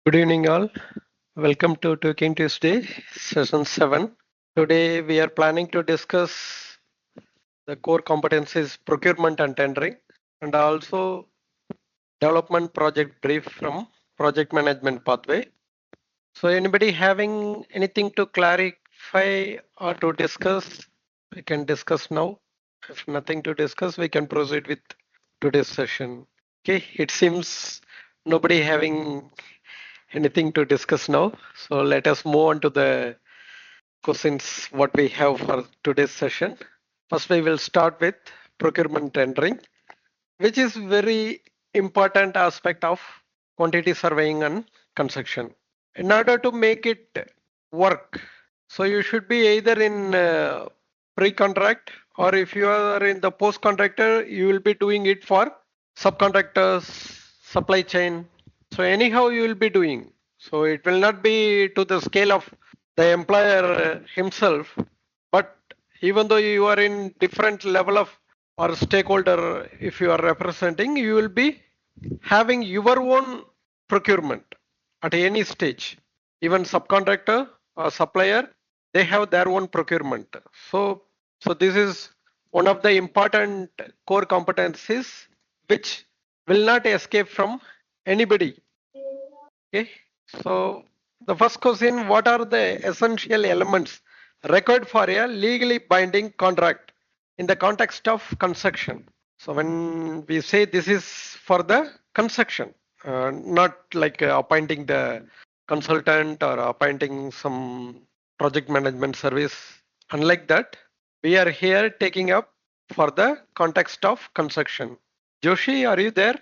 Good evening, all. Welcome to Talking Tuesday, session 7. Today, we are planning to discuss the core competencies procurement and tendering, and also development project brief from project management pathway. So, anybody having anything to clarify or to discuss, we can discuss now. If nothing to discuss, we can proceed with today's session. Okay, it seems nobody having anything to discuss now. So let us move on to the questions what we have for today's session. First, we will start with procurement tendering, which is very important aspect of quantity surveying and construction. In order to make it work, so you should be either in pre-contract, or if you are in the post-contractor, you will be doing it for subcontractors, supply chain. So anyhow you will be doing. So it will not be to the scale of the employer himself, but even though you are in different level of or stakeholder, if you are representing, you will be having your own procurement at any stage. Even subcontractor or supplier, they have their own procurement. So this is one of the important core competencies which will not escape from anybody. Okay. So the first question, what are the essential elements required for a legally binding contract in the context of construction? So when we say this is for the construction, not like appointing the consultant or appointing some project management service. Unlike that, we are here taking up for the context of construction. Joshi, are you there?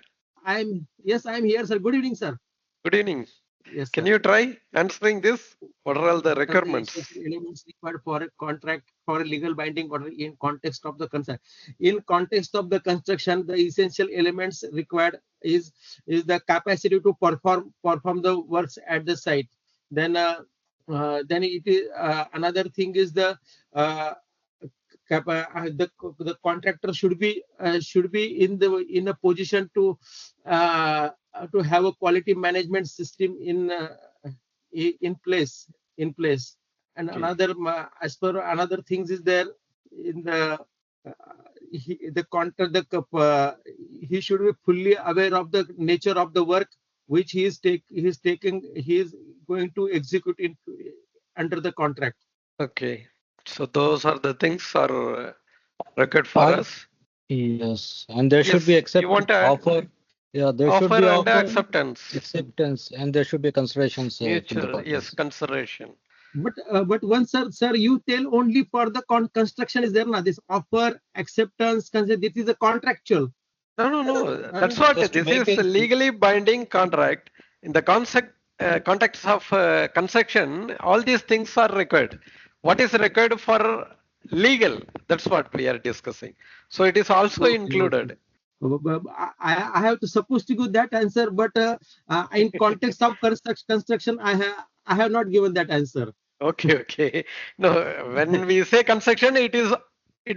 Yes, I'm here, sir. Good evening, sir. Good evening. Yes, Can sir. you try answering this? What are all the What are the requirements? essential elements required for a contract for a legal binding order in context of the concern? In context of the construction, the essential elements required is the capacity to perform the works at the site. Then it is another thing is uh, the contractor should be in a position to have a quality management system in place. And Okay. as per another things is there in the contract he should be fully aware of the nature of the work which he is going to execute under the contract. Okay. So those are the things are required for And us. yes, and there should be Yes, you want a offer. Yeah, there should offer be and offer, acceptance. acceptance, and there should be considerations from the Mutual, yes, partners. consideration. But once, sir, you tell only for the construction is there now. This offer, acceptance, this is a contractual. No. That's what Just to this make is a it legally binding contract. In the context of construction, all these things are required. What is required for legal? That's what we are discussing. So it is also Okay. included. I have to supposed to give that answer, but in context of construction, I have not given that answer. Okay. No, when we say construction, it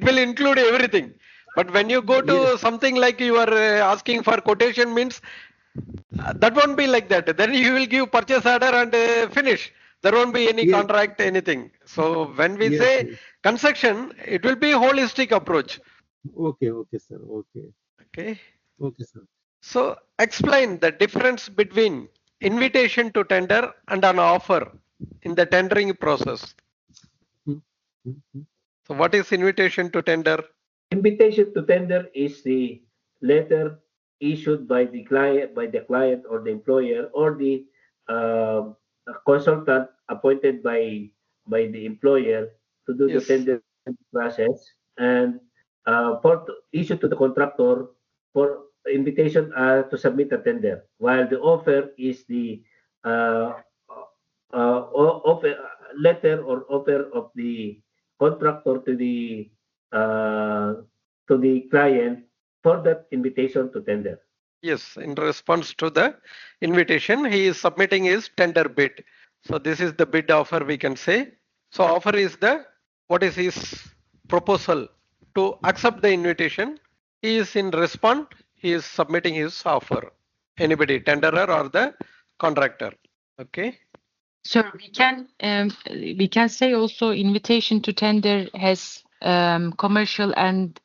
will include everything. But when you go Yes, to something like you are asking for quotation means that won't be like that. Then you will give purchase order and finish. There won't be any yes, contract, anything. So when we yes, say yes. construction, it will be holistic approach. Okay, sir. Okay. Okay, sir. So explain the difference between invitation to tender and an offer in the tendering process. Hmm, hmm, hmm. So what is invitation to tender? Invitation to tender is the letter issued by the client or the employer or the uh, consultant appointed by the employer to do the Yes. tender process and issued to the contractor for invitation to submit a tender, while the offer is the uh, offer letter or offer of the contractor uh, to the client for that invitation to tender. Yes, in response to the invitation, he is submitting his tender bid. So this is the bid offer we can say. So offer is the what is his proposal to accept the invitation. He is in response, he is submitting his offer. Anybody, tenderer or the contractor. Okay. So we can say also invitation to tender has commercial and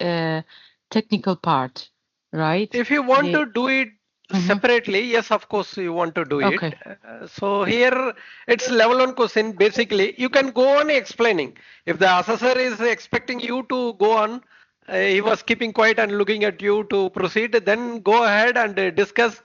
technical part, right? If you want The- to do it Mhm. separately, yes, of course, you want to do Okay. it. So here it's level 1 question. Basically, you can go on explaining. If the assessor is expecting you to go on, he was keeping quiet and looking at you to proceed, then go ahead and discuss.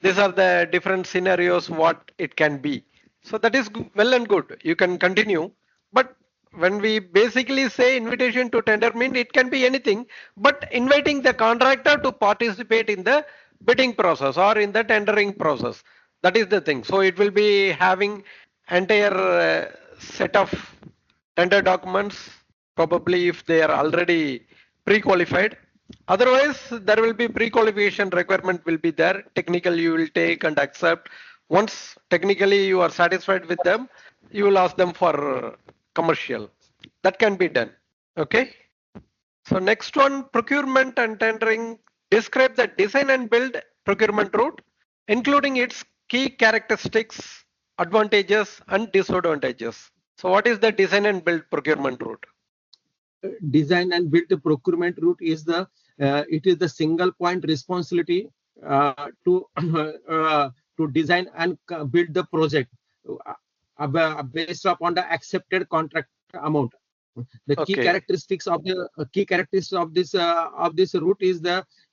These are the different scenarios, what it can be. So that is well and good. You can continue. But when we basically say invitation to tender mean it can be anything, but inviting the contractor to participate in the bidding process or in the tendering process. That is the thing. So it will be having entire set of tender documents, probably if they are already pre-qualified. Otherwise, there will be pre-qualification requirement will be there. Technical you will take and accept. Once technically you are satisfied with them, you will ask them for commercial. That can be done. Okay. So next one, procurement and tendering. Describe the design and build procurement route, including its key characteristics, advantages and disadvantages. So what is the design and build procurement route? Design and build the procurement route is it is the single point responsibility to design and build the project based upon the accepted contract amount. The key Okay. characteristics of this route is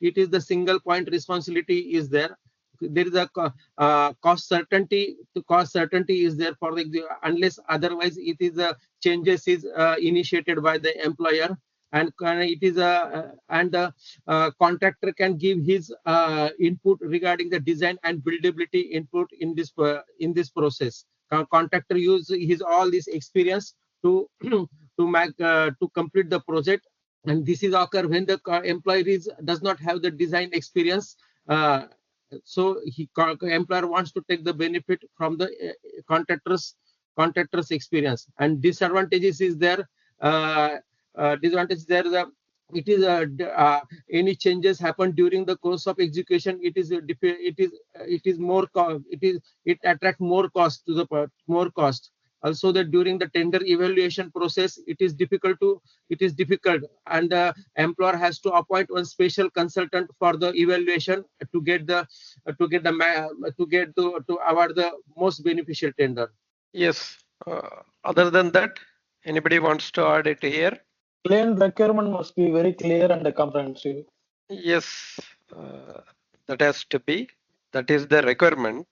it is the single point responsibility is there. There is a cost certainty. The cost certainty is there for unless otherwise it is changes is initiated by the employer, and it is and the contractor can give his input regarding the design and buildability input in this process. Contractor use his all this experience to to complete the project, and this is occur when the employee does not have the design experience. So employer wants to take the benefit from the contractor's experience, and disadvantages is there. Disadvantage there it is any changes happen during the course of execution. It attract more cost to the more cost. Also, that during the tender evaluation process, it is difficult, and the employer has to appoint one special consultant for the evaluation to get to award the most beneficial tender. Yes. Other than that, anybody wants to add it here? Plain requirement must be very clear and comprehensive. Yes, that has to be. That is the requirement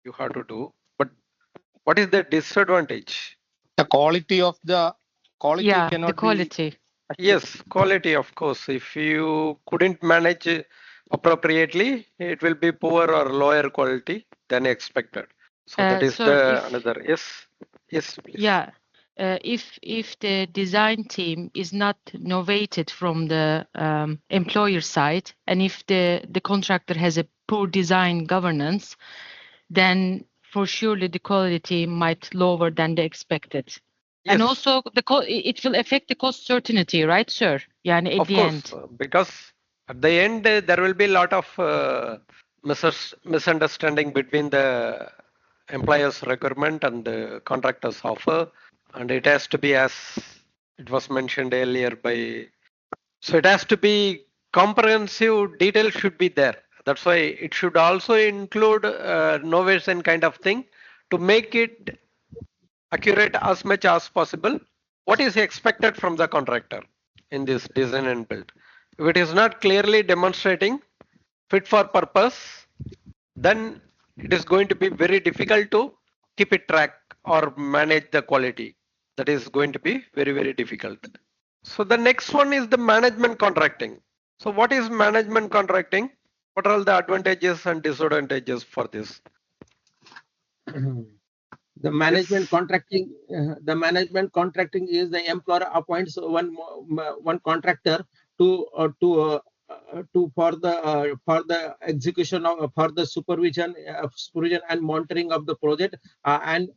you have to do. But what is the disadvantage? The quality of the quality Yeah, cannot the quality. be Yes, quality, of course. If you couldn't manage appropriately, it will be poor or lower quality than expected. So that is So the if another. Yes, yes, please. yeah, if the design team is not novated from the employer side, and if the contractor has a poor design governance, then for surely the quality might lower than the expected. And Yes, also it will affect the cost certainty, right, sir? Yani at of the course, end. because at the end there will be a lot of misunderstanding between the employer's requirement and the contractor's offer, and it has to be as it was mentioned earlier by. So it has to be comprehensive. Detail should be there. That's why it should also include novation kind of thing to make it accurate as much as possible. What is expected from the contractor in this design and build? If it is not clearly demonstrating fit for purpose, then it is going to be very difficult to keep it track or manage the quality. That is going to be very, very difficult. So the next one is the management contracting. So what is management contracting? What are all the advantages and disadvantages for this? The management contracting, is the employer appoints one contractor to for the execution of for the supervision and monitoring of the project, and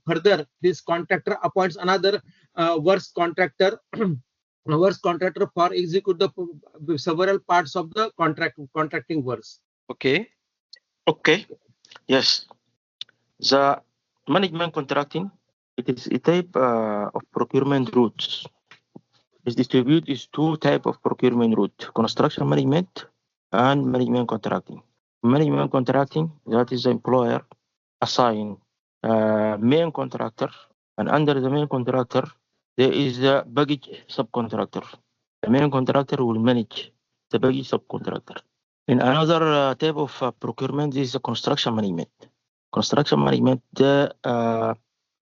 further this contractor appoints another works contractor for execute the several parts of the contracting works. Okay. Okay. Yes. The management contracting, it is a type of procurement routes. It's distributed is two type of procurement route: construction management and management contracting. Management contracting, that is the employer assign main contractor, and under the main contractor there is a baggage subcontractor. The main contractor will manage the baggage subcontractor. In another type of procurement is the construction management. Construction management, the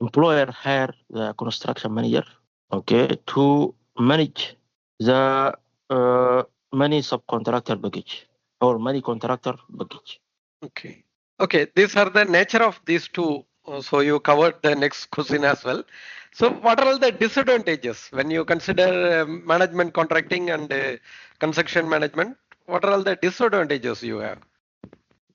employer hire the construction manager, okay, to manage the many subcontractor baggage or many contractor baggage. Okay. Okay. These are the nature of these two. So you covered the next question as well. So what are all the disadvantages when you consider management contracting and construction management? What are all the disadvantages you have?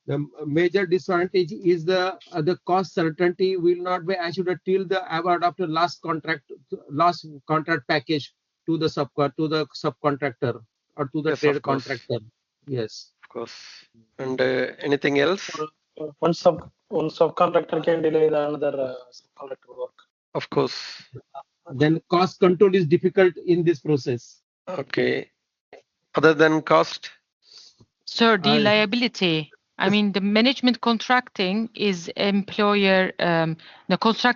The major disadvantage is the cost certainty will not be assured till the award of the last contract package to the subcontractor or to the Yes, trade of course. contractor. Yes. Of course. And anything else? One subcontractor can delay the another subcontractor work. Of course. Then cost control is difficult in this process. Okay. Other than cost? So the liability, I mean, the management contracting is employer, the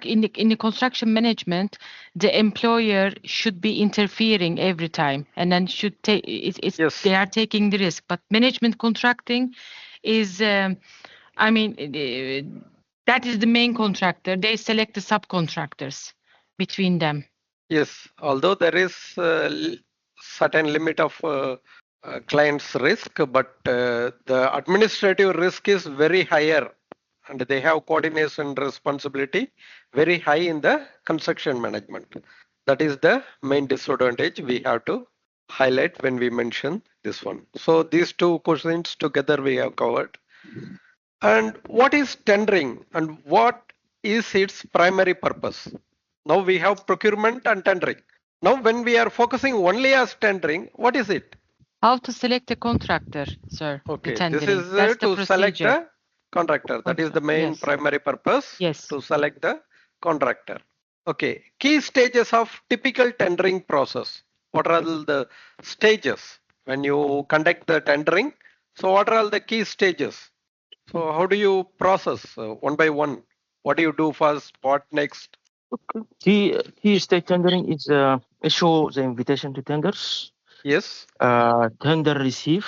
in the construction management, the employer should be interfering every time and then should take, Yes. they are taking the risk. But management contracting is, I mean, that is the main contractor. They select the subcontractors between them. Yes. Although there is certain limit of client's risk, but the administrative risk is very higher, and they have coordination responsibility very high in the construction management. That is the main disadvantage we have to highlight when we mention this one. So these two questions together we have covered. And what is tendering and what is its primary purpose? Now we have procurement and tendering. Now when we are focusing only as tendering, what is it? How to select a contractor, sir? Okay, the this tendering. is That's the to select procedure. the contractor. That is the main Yes. primary purpose. Yes. To select the contractor. Okay, key stages of typical tendering process. What are all the stages when you conduct the tendering? So what are all the key stages? So how do you process one by one? What do you do first? What next? Key stage tendering is issue the invitation to tenders, Yes, tender receive,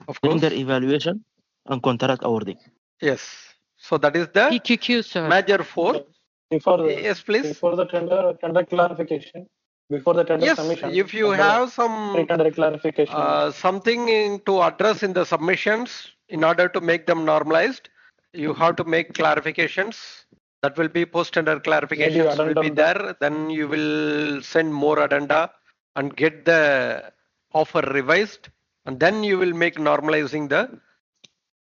of course. tender evaluation, and contract awarding. Yes. So that is the PQQ, sir. major four. Yes, please. Before the tender clarification, before the tender Yes, submission. if you have some pre-tender clarification. something to address in the submissions in order to make them normalized, you have to make clarifications. That will be post-tender clarifications will be there. Then you will send more addenda and get the offer revised, and then you will make normalizing the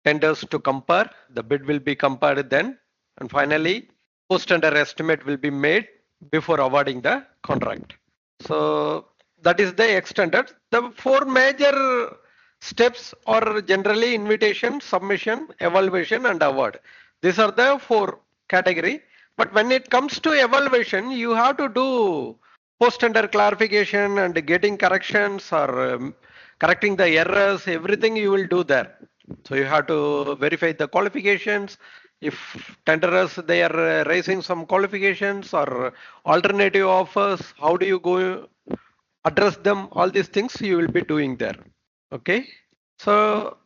tenders to compare. The bid will be compared then, and finally post-tender estimate will be made before awarding the contract. So that is the extended. The four major steps are generally invitation, submission, evaluation, and award. These are the four category. But when it comes to evaluation, you have to do post-tender clarification and getting corrections or correcting the errors. Everything you will do there. So you have to verify the qualifications. If tenderers they are raising some qualifications or alternative offers, how do you go address them? All these things you will be doing there. Okay. So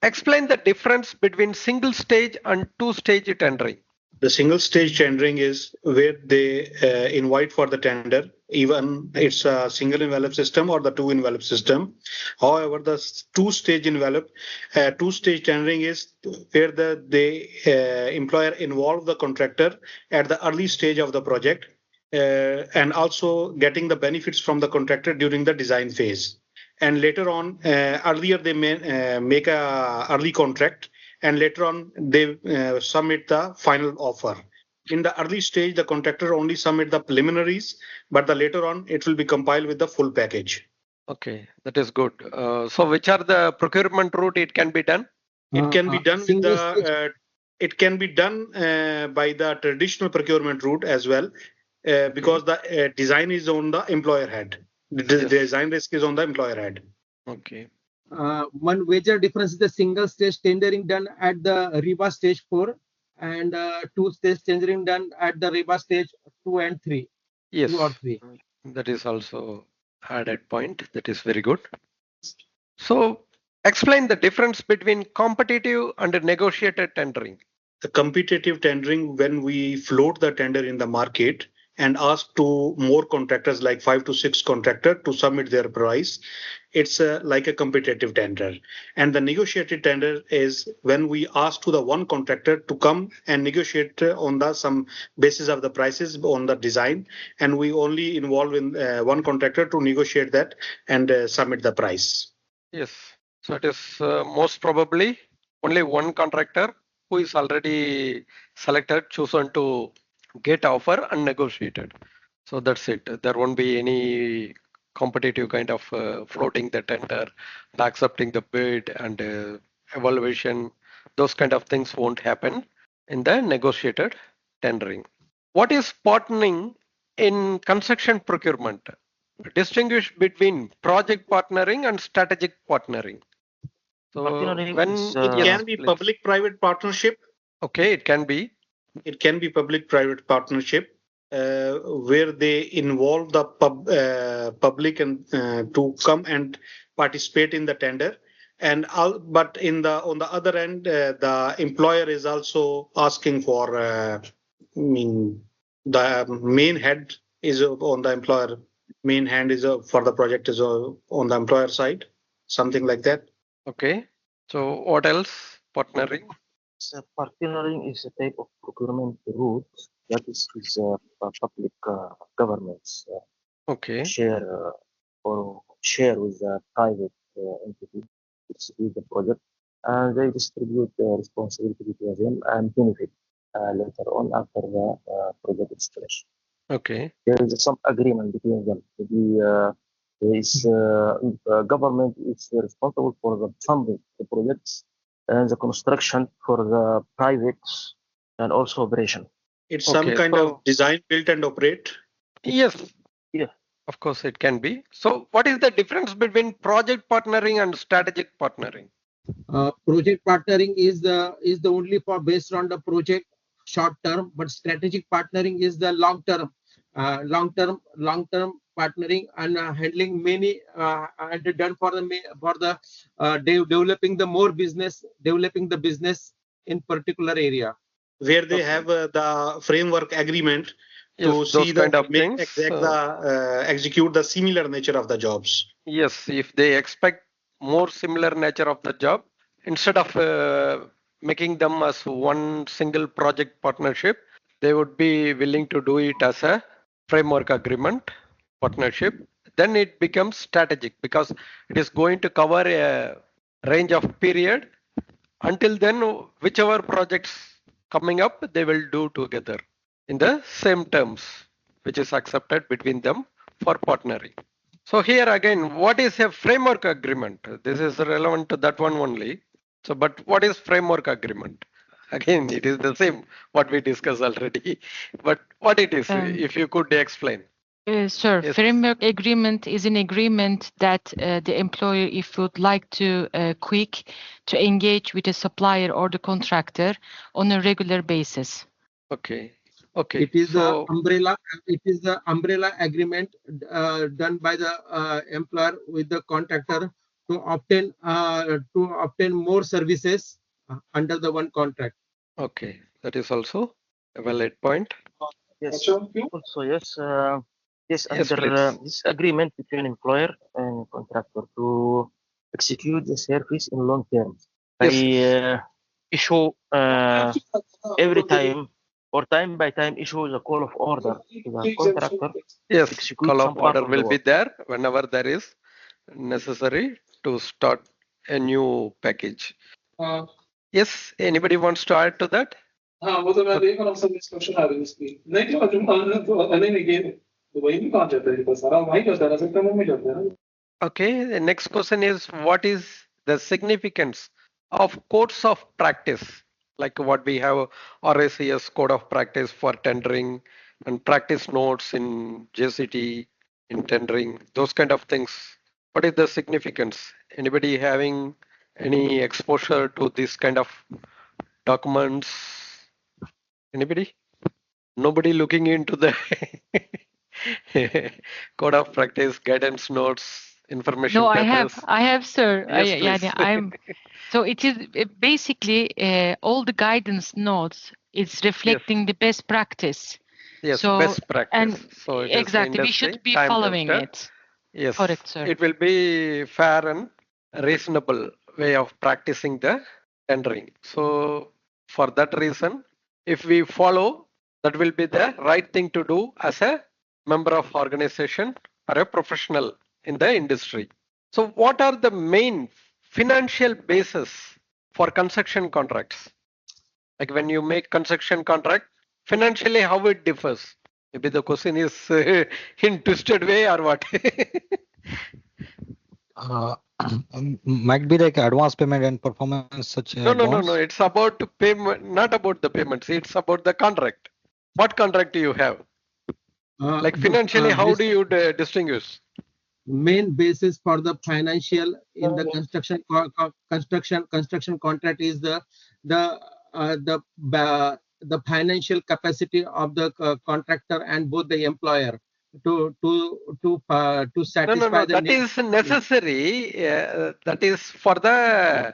explain the difference between single stage and two-stage tendering. The single stage tendering is where they invite for the tender, even it's a single envelope system or the two envelope system. However, the two-stage tendering is where the employer involve the contractor at the early stage of the project and also getting the benefits from the contractor during the design phase. And later on, earlier they may make a early contract, and later on they submit the final offer. In the early stage, the contractor only submit the preliminaries, but the later on it will be compiled with the full package. Okay, that is good. So which are the procurement route it can be done? It can be done with the it can be done by the traditional procurement route as well, because the design is on the employer head. The design risk is on the employer head. Okay. One major difference is the single stage tendering done at the REBA stage 4 and two stage tendering done at the REBA stage 2 and 3. Yes, 2 or 3. that is also added point. That is very good. So explain the difference between competitive and negotiated tendering. The competitive tendering, when we float the tender in the market and ask to more contractors, like 5 to 6 contractors, to submit their price, it's like a competitive tender. And the negotiated tender is when we ask to the one contractor to come and negotiate on the some basis of the prices on the design, and we only involve in one contractor to negotiate that and submit the price. Yes, so it is most probably only one contractor who is already selected, chosen to get offer and negotiated. So that's it. There won't be any competitive kind of floating the tender, the accepting the bid and evaluation. Those kind of things won't happen in the negotiated tendering. What is partnering in construction procurement? Distinguish between project partnering and strategic partnering. So Partnering when is, It can be public-private partnership. Okay, it can be. It can be public-private partnership where they involve the public and to come and participate in the tender. And but on the other end, the employer is also asking for. The main head is on the employer. Main hand is for the project is on the employer side, something like that. Okay. So what else? Partnering. So partnering is a type of procurement route that is public governments Okay. share with the private entity to execute the project, and they distribute the responsibility between them and benefit later on after the project is finished. Okay. There is some agreement between them. Government is responsible for the funding the projects and the construction for the private and also operation. It's some kind of design, build, and operate. Yes. Yeah. Of course, it can be. So, what is the difference between project partnering and strategic partnering? Project partnering is the only for based on the project short term, but strategic partnering is the long term partnering and handling many and done for the developing the business in particular area where they have the framework agreement to Yes, see those kind the of things. execute the similar nature of the jobs. Yes, if they expect more similar nature of the job, instead of making them as one single project partnership, they would be willing to do it as a framework agreement partnership. Then it becomes strategic because it is going to cover a range of period. Until then, whichever projects coming up, they will do together in the same terms, which is accepted between them for partnering. So here again, what is a framework agreement? This is relevant to that one only. So, but what is framework agreement? Again, it is the same what we discussed already. But what it is, if you could explain. Sure. Yes. Framework agreement is an agreement that the employer, if would like to quick to engage with a supplier or the contractor on a regular basis. Okay. Okay. It is the umbrella. It is the umbrella agreement done by the employer with the contractor to obtain more services under the one contract. Okay, that is also a valid point. Yes. Also, yes. Under this agreement between employer and contractor to execute the service in long term, by issue every time or time by time issue the call of order to the contractor. Yes, call of order will be there whenever there is necessary to start a new package. Yes, anybody wants to add to that? Okay, the next question is, what is the significance of codes of practice like what we have RACS code of practice for tendering and practice notes in JCT in tendering, those kind of things. What is the significance? Anybody having any exposure to this kind of documents? Anybody? Nobody looking into the code of practice, guidance notes, information No, papers? I have, sir. Yes, please. So it is basically all the guidance notes. It's reflecting the best practice. Yes, So, best practice. and So it is exactly, we should be following it. Yes, correct, sir. It will be fair and reasonable way of practicing the tendering. So for that reason, if we follow, that will be the right thing to do as a member of organization or a professional in the industry. So what are the main financial basis for construction contracts? Like when you make construction contract, financially how it differs? Maybe the question is in twisted way or what? Might be like advance payment and performance such No. bonds. It's about payment, not about the payments. It's about the contract. What contract do you have? Like financially, how do you distinguish? Main basis for the financial in the construction contract is the financial capacity of the contractor and both the employer to satisfy No. the That needs. is necessary. That is for the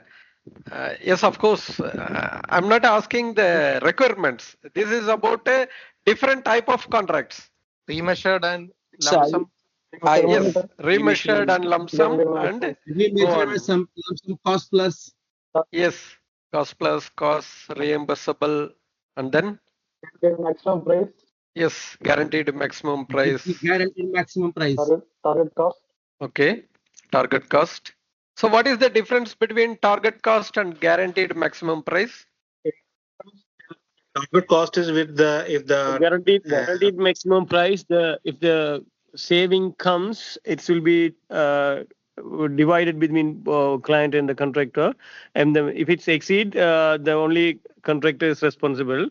yes, of course. I'm not asking the requirements. This is about a different type of contracts. Remeasured and lump sum. Yes, remeasured and lump sum and remeasured some cost plus. Yes, cost plus, cost reimbursable, and then maximum price. yes, guaranteed maximum price. Guaranteed maximum price. Target cost. Okay, target cost. So what is the difference between target cost and guaranteed maximum price? Target cost is with if the guaranteed maximum price. If the saving comes, it will be divided between client and the contractor, and if it's exceed, the only contractor is responsible.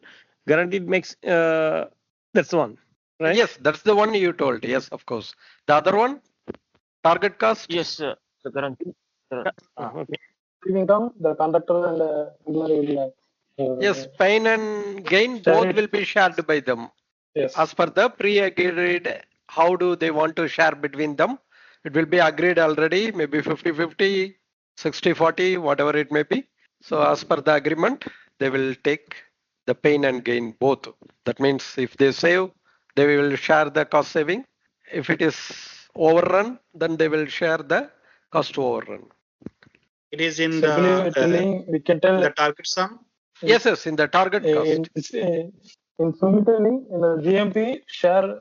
Guaranteed makes that's one, right? Yes, that's the one you told. Yes, of course. The other one, target cost. Yes, the guarantee. Okay. Income, the contractor and employer will. Yes, pain and gain both will be shared by them. Yes. As per the pre-agreed, how do they want to share between them? It will be agreed already, maybe 50-50, 60-40, whatever it may be. So as per the agreement, they will take the pain and gain both. That means if they save, they will share the cost saving. If it is overrun, then they will share the cost to overrun. It is in we can tell the target sum. Yes, in the target cost. In simultaneously, in the GMP, share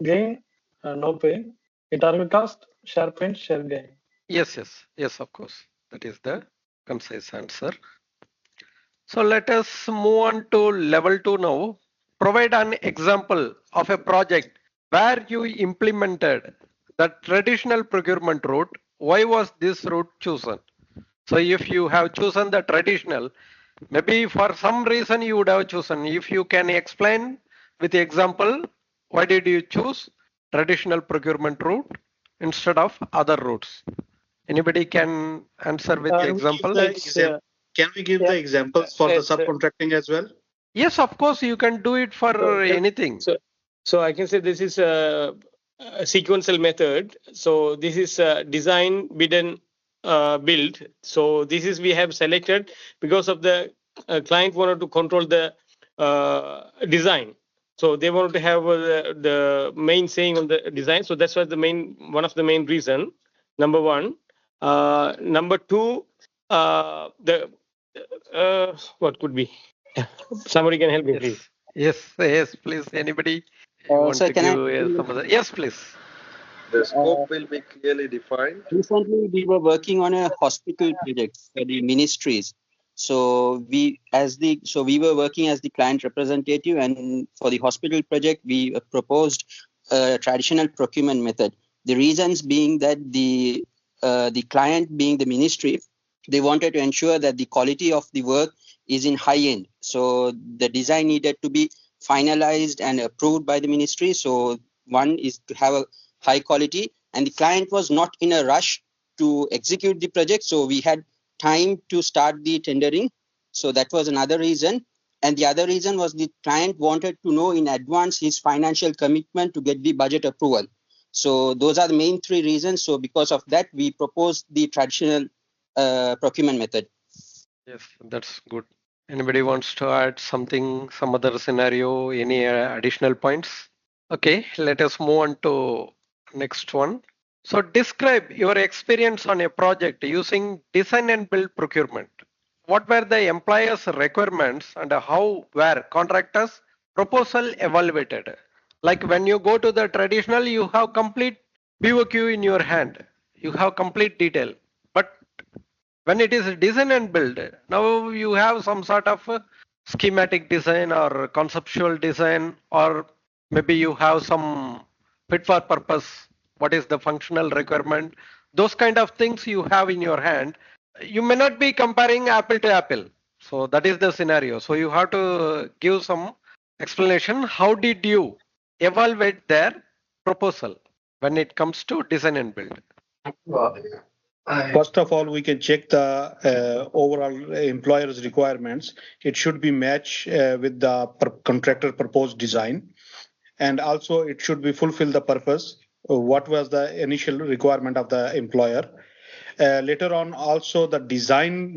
gain, no pain. In target cost, share pain, share gain. Yes, of course. That is the concise answer. So let us move on to level 2 now. Provide an example of a project where you implemented the traditional procurement route. Why was this route chosen? So if you have chosen the traditional, maybe for some reason you would have chosen. If you can explain with the example, why did you choose traditional procurement route instead of other routes? Anybody can answer with the example? Can we give the examples for the subcontracting as well? Yes, of course, you can do it for anything. So I can say this is a sequential method. So this is design, bid and build. So this is we have selected because of the client wanted to control the design. So they wanted to have the main saying on the design. So that's why one of the main reason. Number one. Number two, what could be? Somebody can help me, please. Yes, please. Anybody want to give some other? Yes, please. The scope will be clearly defined. Recently, we were working on a hospital project for the ministries. So we were working as the client representative, and for the hospital project, we proposed a traditional procurement method. The reasons being that the client being the ministry, they wanted to ensure that the quality of the work is in high end. So the design needed to be finalized and approved by the ministry. So one is to have a high quality, and the client was not in a rush to execute the project. So we had time to start the tendering. So that was another reason. And the other reason was the client wanted to know in advance his financial commitment to get the budget approval. So those are the main three reasons. So because of that, we proposed the traditional procurement method. Yes, that's good. Anybody wants to add something, some other scenario, any additional points? Okay, let us move on to next one. So describe your experience on a project using design and build procurement. What were the employer's requirements and how were contractors' proposal evaluated? Like when you go to the traditional, you have complete BOQ in your hand. You have complete detail. But when it is design and build, now you have some sort of schematic design or conceptual design, or maybe you have some fit for purpose. What is the functional requirement? Those kind of things you have in your hand. You may not be comparing apple to apple. So that is the scenario. So you have to give some explanation. How did you evaluate their proposal when it comes to design and build? First of all, we can check the overall employer's requirements. It should be matched with the contractor proposed design, and also it should be fulfill the purpose. What was the initial requirement of the employer? Later on, also the design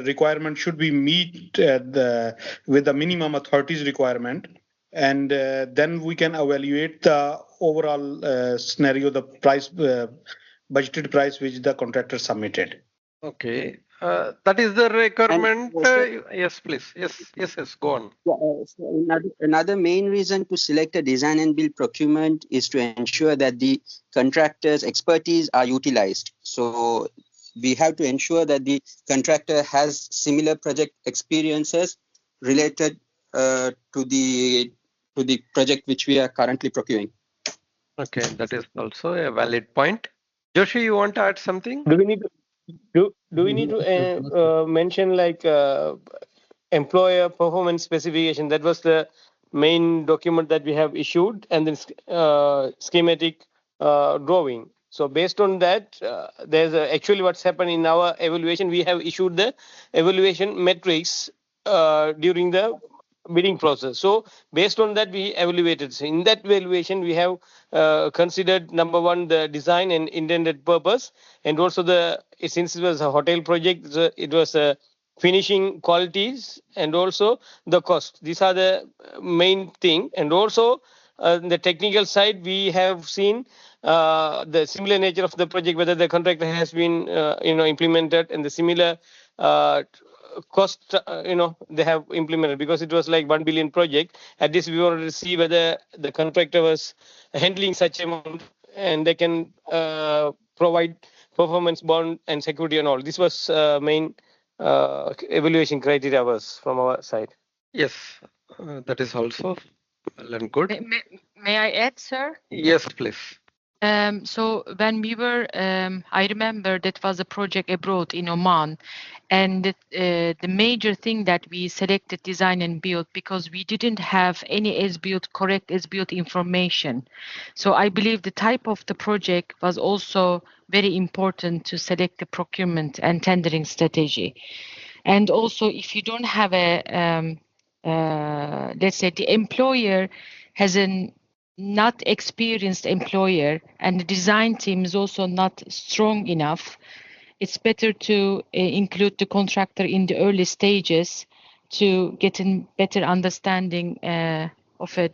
requirement should be meet with the minimum authorities requirement, and then we can evaluate the overall scenario, the price, budgeted price which the contractor submitted. Okay, that is the requirement. Yes, please. Yes. Go on. So another main reason to select a design and build procurement is to ensure that the contractor's expertise are utilized. So we have to ensure that the contractor has similar project experiences related to the project which we are currently procuring. Okay, that is also a valid point. Joshi, you want to add something? Do we need to mention like employer performance specification? That was the main document that we have issued, and then schematic drawing. So based on that, there's actually what's happened in our evaluation. We have issued the evaluation metrics during the bidding process. So based on that, we evaluated. So in that evaluation, we have considered number one, the design and intended purpose, and also since it was a hotel project, it was finishing qualities and also the cost. These are the main thing. And also the technical side, we have seen the similar nature of the project, whether the contractor has been implemented, and the similar cost they have implemented, because it was like 1 billion project. At least we wanted to see whether the contractor was handling such amount and they can provide performance bond and security and all. This was main evaluation criteria was from our side. Yes, that is also well and good. May I add, sir? Yes, please. So when we were, I remember that was a project abroad in Oman, and the major thing that we selected design and build because we didn't have any as-built, correct as-built information. So I believe the type of the project was also very important to select the procurement and tendering strategy. And also, if you don't have a, let's say the employer has an not experienced employer and the design team is also not strong enough, it's better to include the contractor in the early stages to get a better understanding of a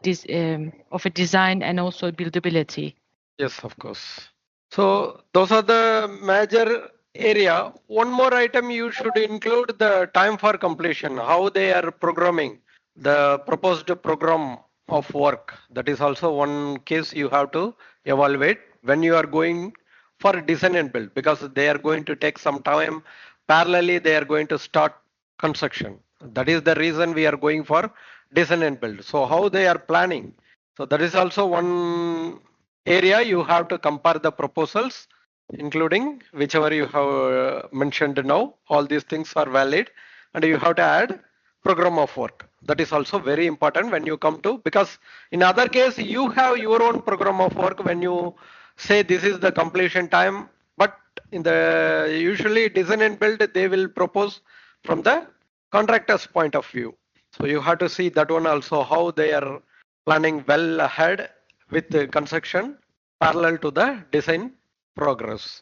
design and also buildability. Yes, of course. So those are the major area. One more item you should include the time for completion, how they are programming the proposed program of work. That is also one case you have to evaluate when you are going for design and build, because they are going to take some time. Parallelly, they are going to start construction. That is the reason we are going for design and build. So how they are planning. So that is also one area you have to compare the proposals, including whichever you have mentioned now. All these things are valid, and you have to add program of work. That is also very important when you come to, because in other case you have your own program of work when you say this is the completion time, but in the usually design and build they will propose from the contractor's point of view. So you have to see that one also, how they are planning well ahead with the construction parallel to the design progress.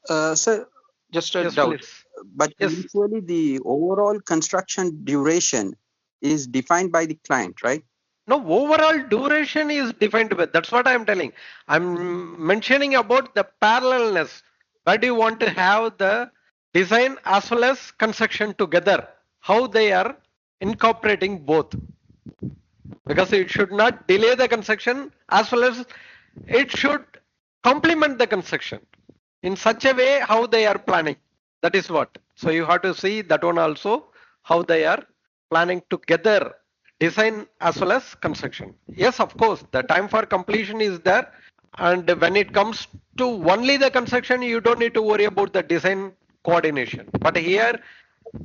Sir, just a Yes, doubt. please. But Yes. usually the overall construction duration is defined by the client, right? No, overall duration is defined with. That's what I'm telling. I'm mentioning about the parallelness. Where do you want to have the design as well as construction together? How they are incorporating both? Because it should not delay the construction as well as it should complement the construction in such a way how they are planning. That is what. So you have to see that one also, how they are planning together design as well as construction. Yes, of course, the time for completion is there. And when it comes to only the construction, you don't need to worry about the design coordination. But here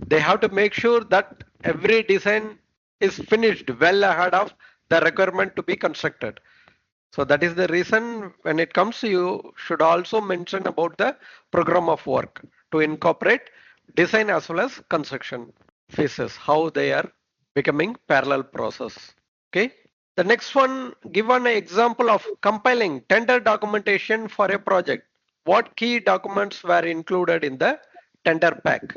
they have to make sure that every design is finished well ahead of the requirement to be constructed. So that is the reason when it comes, you should also mention about the program of work to incorporate design as well as construction phases, how they are becoming parallel process. Okay. The next one, give an example of compiling tender documentation for a project. What key documents were included in the tender pack?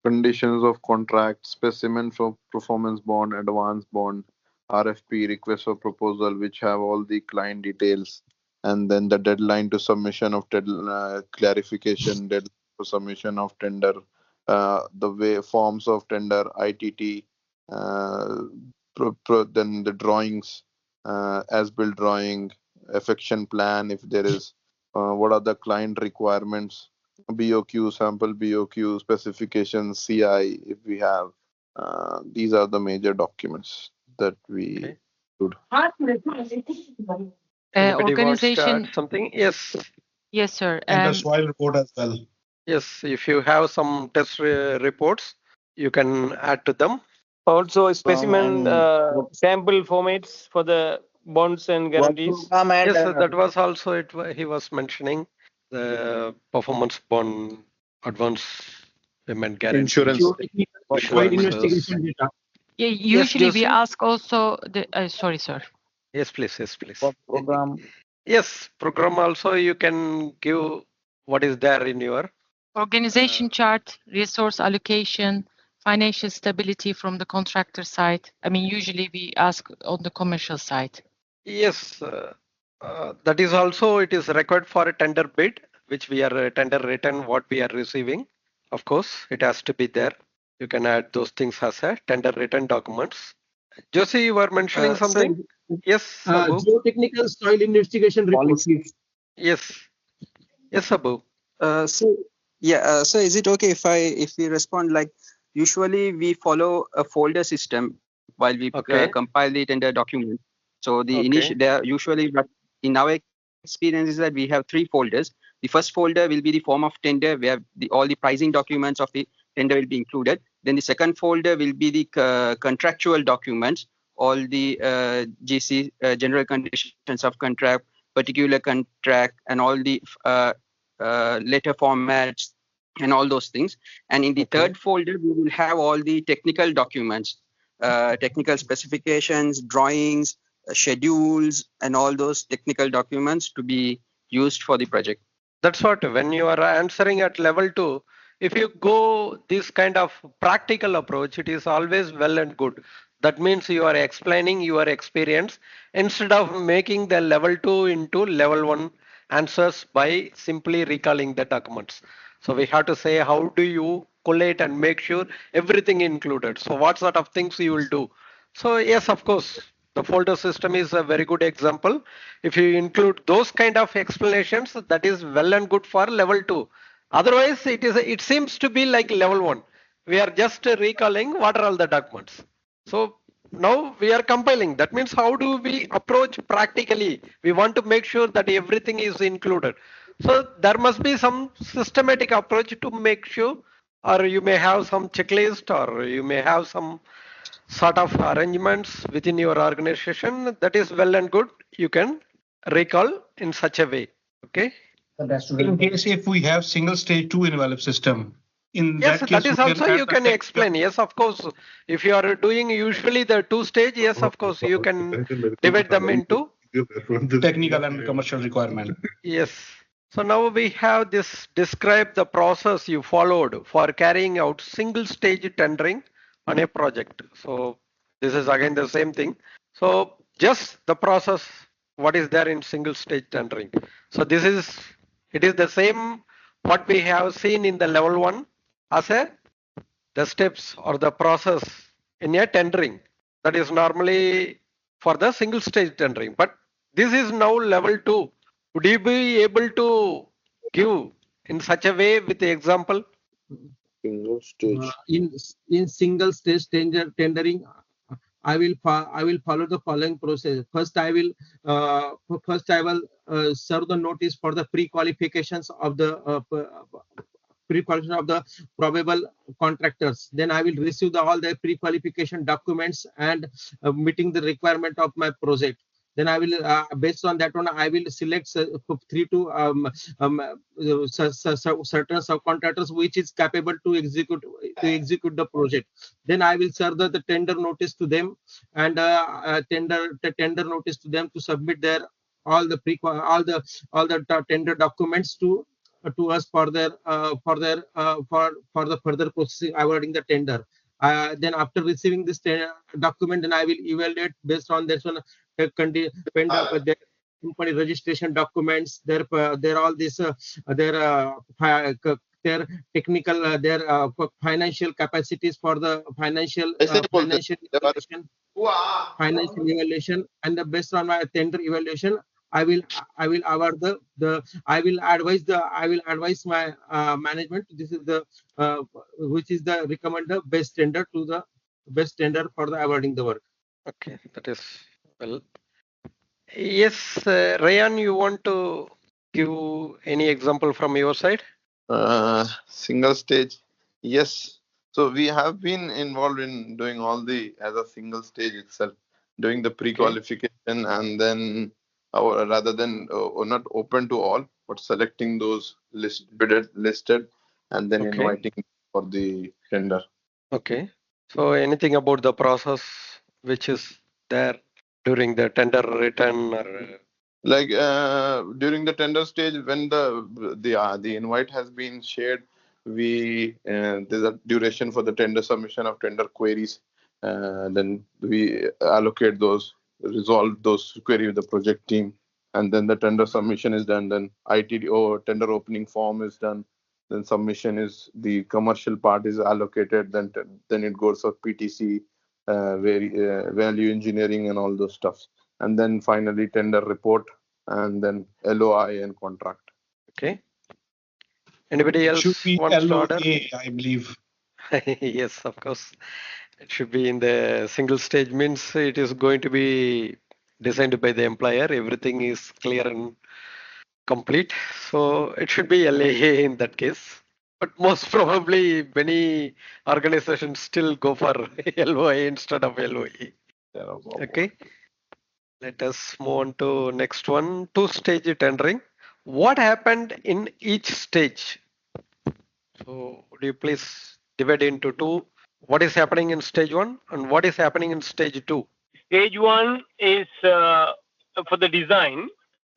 Conditions of contract, specimen for performance bond, advance bond, RFP, request for proposal, which have all the client details, and then the deadline to submission of clarification, deadline for submission of tender, the way forms of tender, ITT, then the drawings, as-built drawing, affection plan, if there is, what are the client requirements, BOQ, sample BOQ, specifications, CI, if we have. These are the major documents that we should. Anybody wants to Organization. add something? Yes. Yes, sir. And the soil report as well. Yes, if you have some test reports, you can add to them. Also, specimen sample formats for the bonds and guarantees. Yes, that was also it. He was mentioning the performance bond, advance payment guarantee, Insurance. Soil investigation data. Yeah, usually we Josie? ask also the. Sorry, sir. Yes, please. Yes, please. For program. Yes, program also you can give what is there in your Organization chart, resource allocation, financial stability from the contractor side. I mean, usually we ask on the commercial side. Yes, that is also, it is required for a tender bid, which we are tender written, what we are receiving. Of course, it has to be there. You can add those things as a tender written documents. Josie, you were mentioning something? Yes, Abu. Geotechnical soil investigation report. Yes. Yes, Abu. So is it okay if we respond like usually we follow a folder system while we compile the tender document. So the initial there usually, but in our experience is that we have 3 folders. The first folder will be the form of tender where all the pricing documents of the tender will be included. Then the second folder will be the contractual documents, all the GC general conditions of contract, particular contract, and all the letter formats and all those things. And in the third folder, we will have all the technical documents, technical specifications, drawings, schedules, and all those technical documents to be used for the project. That's what, when you are answering at level 2, if you go this kind of practical approach, it is always well and good. That means you are explaining your experience instead of making the level 2 into level 1 answers by simply recalling the documents. So we have to say, how do you collate and make sure everything included? So what sort of things you will do? So yes, of course, the folder system is a very good example. If you include those kind of explanations, that is well and good for level 2. Otherwise, it seems to be like level 1. We are just recalling what are all the documents. So now we are compiling. That means how do we approach practically? We want to make sure that everything is included. So there must be some systematic approach to make sure or you may have some checklist, or you may have some sort of arrangements within your organization. That is well and good. You can recall in such a way. Okay. In case if we have single stage 2 envelope system, in Yes, that case that is we also can you can explain. Yes, of course. If you are doing usually the 2-stage, yes, of course, you can divide them into technical and commercial requirement. yes. So now we have this describe the process you followed for carrying out single stage tendering on a project. So this is again the same thing. So just the process, what is there in single stage tendering. So it is the same what we have seen in the level 1 as the steps or the process in a tendering. That is normally for the single stage tendering. But this is now level 2. Would you be able to give in such a way with the example? Single stage. In single stage tendering, I will follow the following process. First, I will serve the notice for the pre-qualifications of the pre-qualification of the probable contractors. Then I will receive all the pre-qualification documents and meeting the requirement of my project. Then I will, based on that one, I will select 3 to certain subcontractors which is capable to execute the project. Then I will serve the tender notice to them and tender notice to them to submit their all the tender documents to us for the further processing awarding the tender. Then after receiving this document, then I will evaluate based on this one their company registration documents, their all this their technical their financial capacities for the financial evaluation, and based on my tender evaluation, I will award I will advise my management. This is the which is the recommended best tender to the best tender for the awarding the work. Okay, that is well. Yes, Rayan, you want to give any example from your side? Single stage, yes. So we have been involved in doing all the as a single stage itself, doing the pre-qualification and then, or rather than not open to all, but selecting those listed and then inviting for the tender. Okay. So anything about the process which is there during the tender return or like during the tender stage when the invite has been shared, we there's a duration for the tender submission of tender queries, then we allocate those, resolve those query with the project team, and then the tender submission is done, then ITD tender opening form is done, then submission is the commercial part is allocated, then it goes for PTC, value engineering and all those stuff, and then finally tender report, and then LOI and contract. Okay. Anybody else should be wants to order? I believe. Yes, of course. It should be in the single stage, means it is going to be designed by the employer. Everything is clear and complete. So it should be LAA in that case. But most probably many organizations still go for LOI instead of LOE. Okay. Let us move on to next one, 2-stage tendering. What happened in each stage? So would you please divide into 2? What is happening in stage 1 and what is happening in stage 2? Stage 1 is for the design,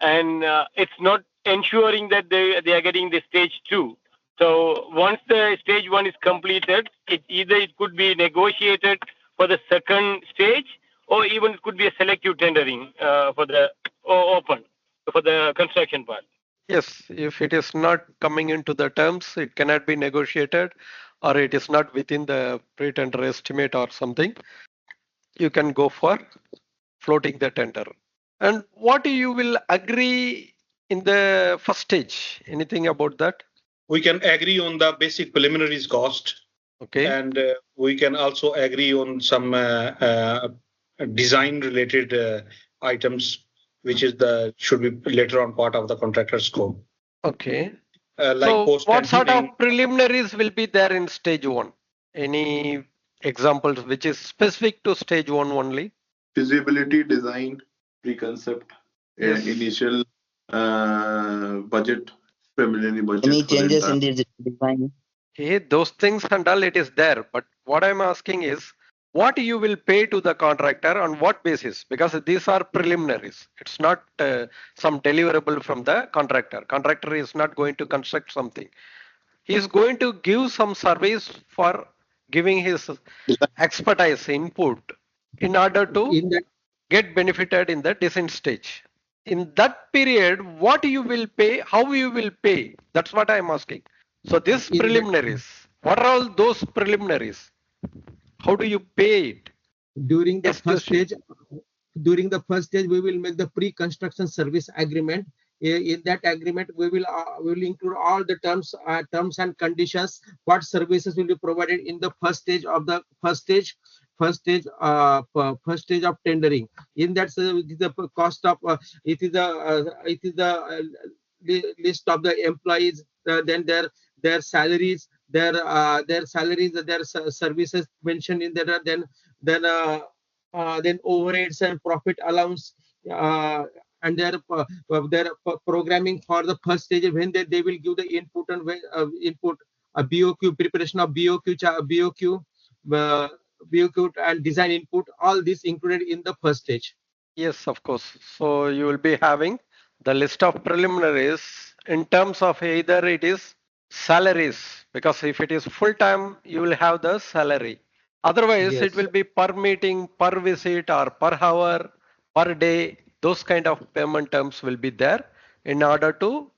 and it's not ensuring that they are getting the stage 2. So once the stage 1 is completed, it could be negotiated for the second stage, or even it could be a selective tendering for the open for the construction part. Yes, if it is not coming into the terms, it cannot be negotiated, or it is not within the pre-tender estimate or something, you can go for floating the tender. And what you will agree in the first stage? Anything about that? We can agree on the basic preliminaries cost. Okay. And we can also agree on some design related items, which is should be later on part of the contractor scope. Okay. like So post what sort tendering. of preliminaries will be there in stage one? Any examples which is specific to stage one only? Feasibility, design, pre-concept, Yes. initial budget, preliminary budget Any for the changes entire. in the design? Okay, those things and all it is there. But what I'm asking is what you will pay to the contractor on what basis? Because these are preliminaries. It's not some deliverable from the contractor. Contractor is not going to construct something. He is going to give some service for giving his expertise input in order to In that get benefited in the design stage. In that period, what you will pay, how you will pay, that's what I am asking. So this in that preliminaries, what are all those preliminaries? How do you pay it? during the Yes, first Joshi. stage, we will make the pre-construction service agreement. In that agreement we will include all the terms and conditions, what services will be provided in the first stage of the first stage of tendering. In that it is the cost of it is the list of the employees, then their salaries, their salaries, their services mentioned in there, then overheads and profit allowance, and their programming for the first stage when they will give the input and input a BOQ, preparation of BOQ and design input, all this included in the first stage. Yes, of course. So you will be having the list of preliminaries in terms of either it is salaries, because if it is full time, you will have the salary. Otherwise, it Yes. will be per meeting, per visit, or per hour, per day. Those kind of payment terms will be there in order to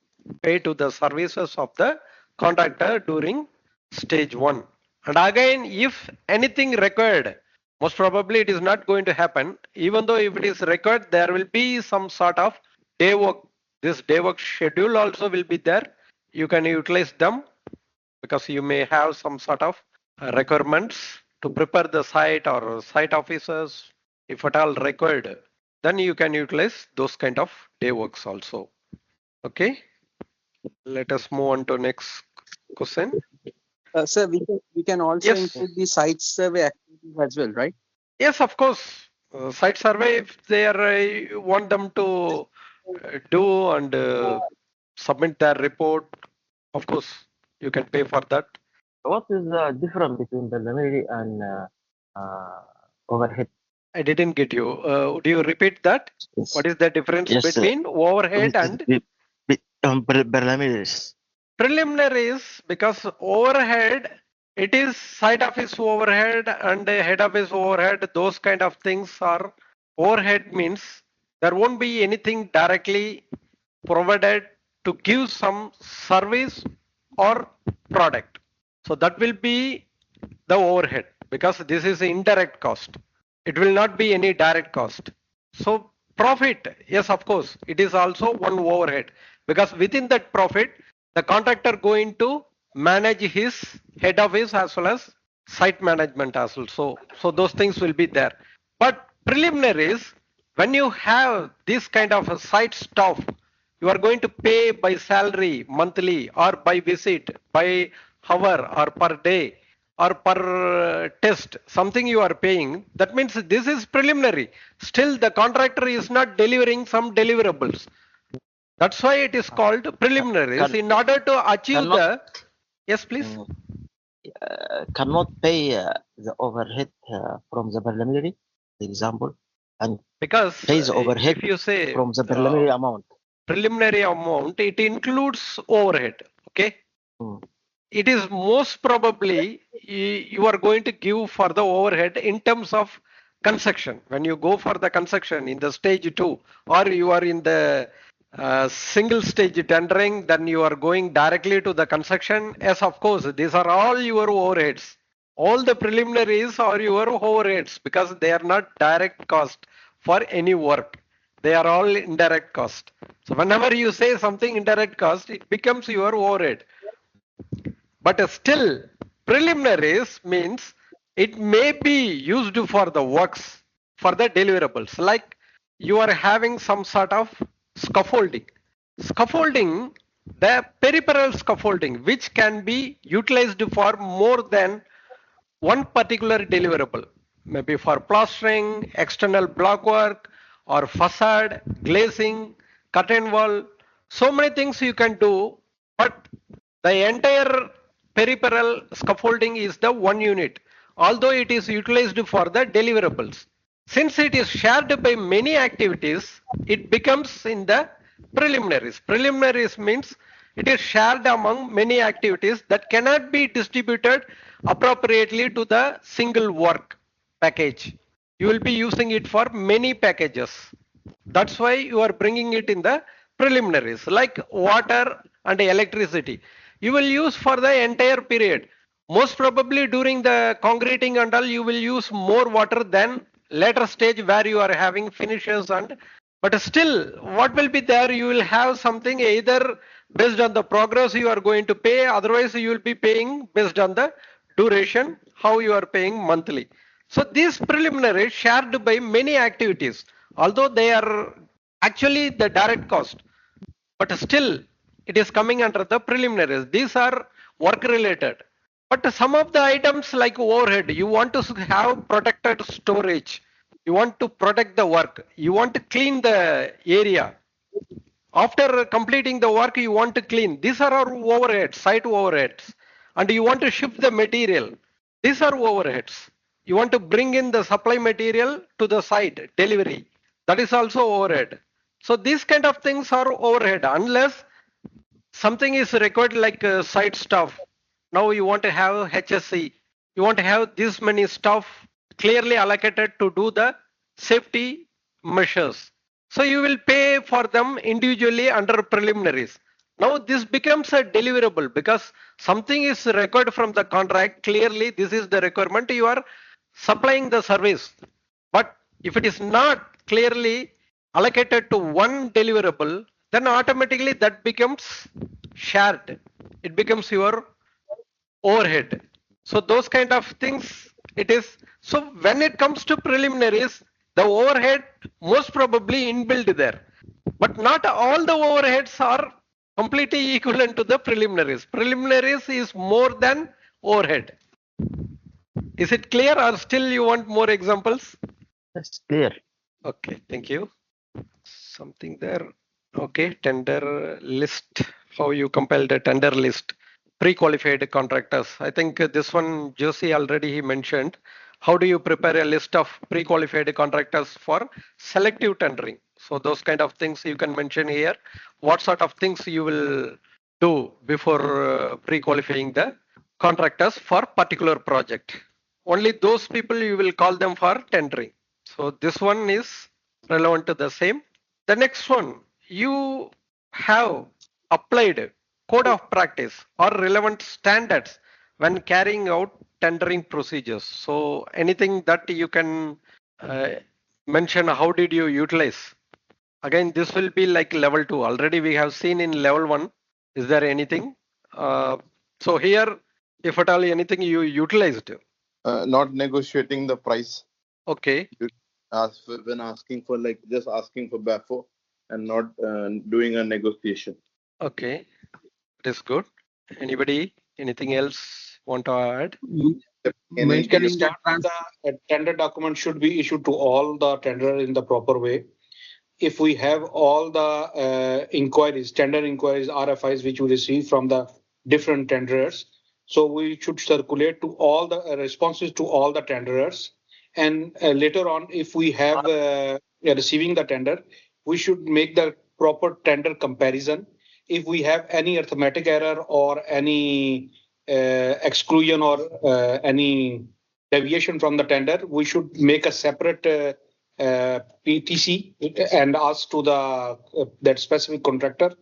pay to the services of the contractor during stage one. And again, if anything required, most probably it is not going to happen. Even though if it is required, there will be some sort of day work. This day work schedule also will be there. You can utilize them because you may have some sort of requirements to prepare the site or site officers, if at all required. Then you can utilize those kind of day works also. Okay. Let us move on to next question. Sir, we can also Yes. include the site survey activities as well, right? Yes, of course. Site survey, if they are, you want them to do and submit their report, of course, you can pay for that. What is the difference between preliminary and overhead? I didn't get you. Would you repeat that? Yes. What is the difference Yes, between overhead and preliminaries? preliminaries? Because overhead, it is site office overhead and head office overhead. Those kind of things are overhead means there won't be anything directly provided to give some service or product. So that will be the overhead because this is indirect cost. It will not be any direct cost. So profit, yes, of course, it is also one overhead because within that profit, the contractor going to manage his head office as well as site management as well. So those things will be there. But preliminaries, when you have this kind of a site staff, you are going to pay by salary monthly or by visit, by hour or per day or per test, something you are paying. That means this is preliminary. Still, the contractor is not delivering some deliverables. That's why it is called preliminaries. In order to achieve the, yes, please. Cannot pay the overhead from the preliminary, for example, and because pays overhead if you say from the preliminary amount. Preliminary amount, it includes overhead. Okay. It is most probably you are going to give for the overhead in terms of construction. When you go for the construction in the stage 2 or you are in the single stage tendering, then you are going directly to the construction. Yes, of course, these are all your overheads. All the preliminaries are your overheads because they are not direct cost for any work. They are all indirect cost. So whenever you say something indirect cost, it becomes your overhead. But still, preliminaries means it may be used for the works, for the deliverables. Like you are having some sort of scaffolding. Scaffolding, the peripheral scaffolding, which can be utilized for more than one particular deliverable, maybe for plastering, external block work, or facade, glazing, curtain wall. So many things you can do, but the entire peripheral scaffolding is the one unit, although it is utilized for the deliverables. Since it is shared by many activities, it becomes in the preliminaries. Preliminaries means it is shared among many activities that cannot be distributed appropriately to the single work package. You will be using it for many packages. That's why you are bringing it in the preliminaries, like water and electricity. You will use for the entire period. Most probably during the concreting and all, you will use more water than later stage where you are having finishes and but still what will be there, you will have something either based on the progress you are going to pay, otherwise you will be paying based on the duration, how you are paying monthly. So these preliminaries shared by many activities, although they are actually the direct cost, but still it is coming under the preliminaries. These are work related. But some of the items like overhead, you want to have protected storage. You want to protect the work. You want to clean the area. After completing the work, you want to clean. These are our overheads, site overheads. And you want to ship the material. These are overheads. You want to bring in the supply material to the site, delivery. That is also overhead. So these kind of things are overhead unless something is required like site stuff. Now you want to have HSC. You want to have this many stuff clearly allocated to do the safety measures. So you will pay for them individually under preliminaries. Now this becomes a deliverable because something is required from the contract. Clearly this is the requirement. You are supplying the service. But if it is not clearly allocated to one deliverable, then automatically that becomes shared. It becomes your overhead. So those kind of things it is. So when it comes to preliminaries, the overhead most probably inbuilt there. But not all the overheads are completely equivalent to the preliminaries. Preliminaries is more than overhead. Is it clear or still you want more examples? That's clear. Okay, thank you. Something there. Okay, tender list. How you compile the tender list? Pre-qualified contractors. I think this one Josie already he mentioned. How do you prepare a list of pre-qualified contractors for selective tendering? So those kind of things you can mention here. What sort of things you will do before pre-qualifying the contractors for particular project? Only those people you will call them for tendering. So this one is relevant to the same. The next one, you have applied code of practice or relevant standards when carrying out tendering procedures. So anything that you can mention, how did you utilize? Again, this will be like level 2. Already we have seen in level 1. Is there anything? So here, if at all anything you utilized. Not negotiating the price. Okay. When asking for just asking for BAFO and not doing a negotiation. Okay, that is good. Anybody, anything else want to add? Mentioning that The tender document should be issued to all the tender in the proper way. If we have all the inquiries, tender inquiries, RFIs, which we receive from the different tenderers, so we should circulate to all the responses to all the tenderers. And later on, if we have receiving the tender, we should make the proper tender comparison. If we have any arithmetic error or any exclusion or any deviation from the tender, we should make a separate PTC and ask to the that specific contractor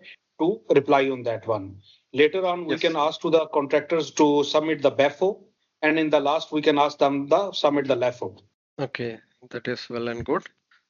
to reply on that one. Later on, we can ask to the contractors to submit the BAFO, and in the last, we can ask them to submit the LAFO. Okay, that is well and good.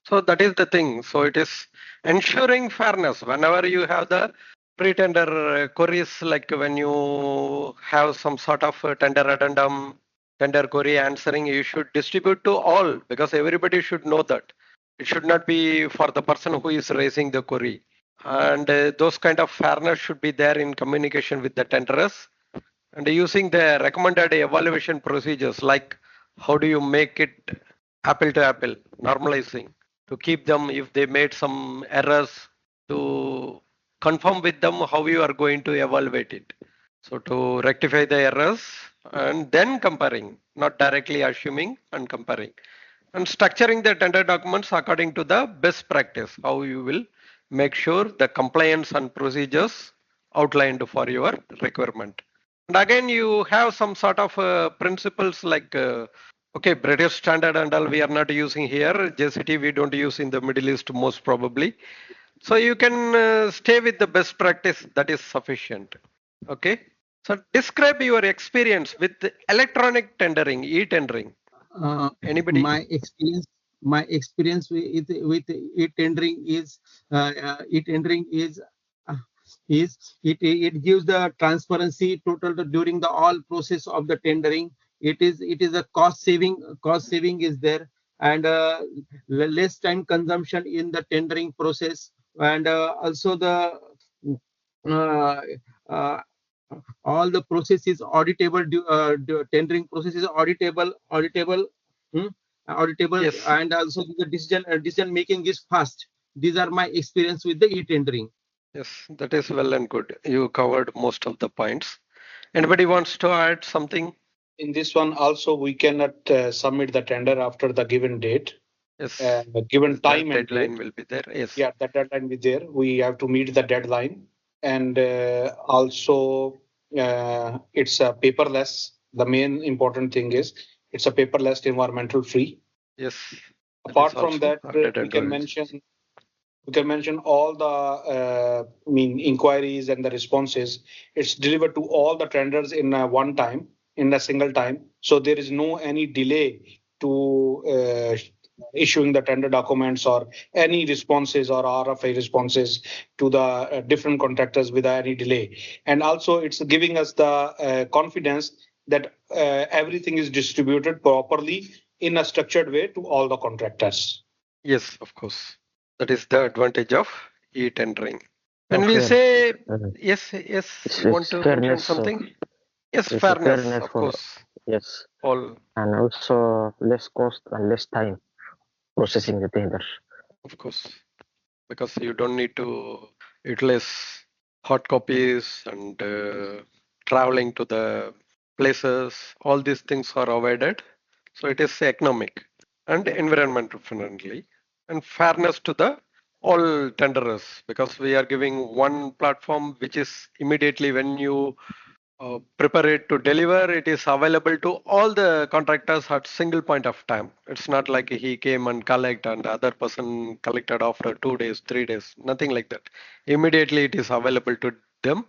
So that is the thing. So it is ensuring fairness. Whenever you have the pre-tender queries, like when you have some sort of tender addendum, tender query answering, you should distribute to all because everybody should know that. It should not be for the person who is raising the query. And those kind of fairness should be there in communication with the tenderers, and using the recommended evaluation procedures, like how do you make it apple to apple, normalizing to keep them if they made some errors, to confirm with them how you are going to evaluate it. So to rectify the errors and then comparing, not directly assuming and comparing, and structuring the tender documents according to the best practice, how you will make sure the compliance and procedures outlined for your requirement. And again, you have some sort of principles like, okay, British standard and all we are not using here. JCT we don't use in the Middle East most probably. So you can stay with the best practice, that is sufficient. Okay. So describe your experience with electronic tendering, e-tendering. Anybody? My experience with e-tendering is it gives the transparency total during the all process of the tendering. It is a cost saving is there, and less time consumption in the tendering process, and also the uh, uh, all the process is auditable. Tendering process is auditable, hmm, Yes. and also the decision making is fast. These are my experience with the e-tendering. Yes, that is well and good. You covered most of the points. Anybody wants to add something? In this one also, we cannot submit the tender after the given date. Yes. Given The time and deadline date. will be there. Yes. Yeah, the deadline will be there. We have to meet the deadline. And also, it's paperless. The main important thing is it's a paperless, environmental free. Yes. Apart from that, we can mention all the inquiries and the responses. It's delivered to all the tenders in one time, in a single time. So there is no any delay to issuing the tender documents or any responses or RFI responses to the different contractors without any delay. And also it's giving us the confidence that everything is distributed properly in a structured way to all the contractors. Yes, of course. That is the advantage of e-tendering. When we Okay. say yes, you want to mention fairness, something? Yes, it's fairness, of for, course. yes, All, and also less cost and less time processing the tender. of course, because you don't need to utilize hard copies and traveling to the places. All these things are avoided. So it is economic and environmental friendly and fairness to the all tenderers, because we are giving one platform which is immediately when you prepare it to deliver, it is available to all the contractors at single point of time. It's not like he came and collect and the other person collected after 2 days, 3 days, nothing like that. Immediately it is available to them.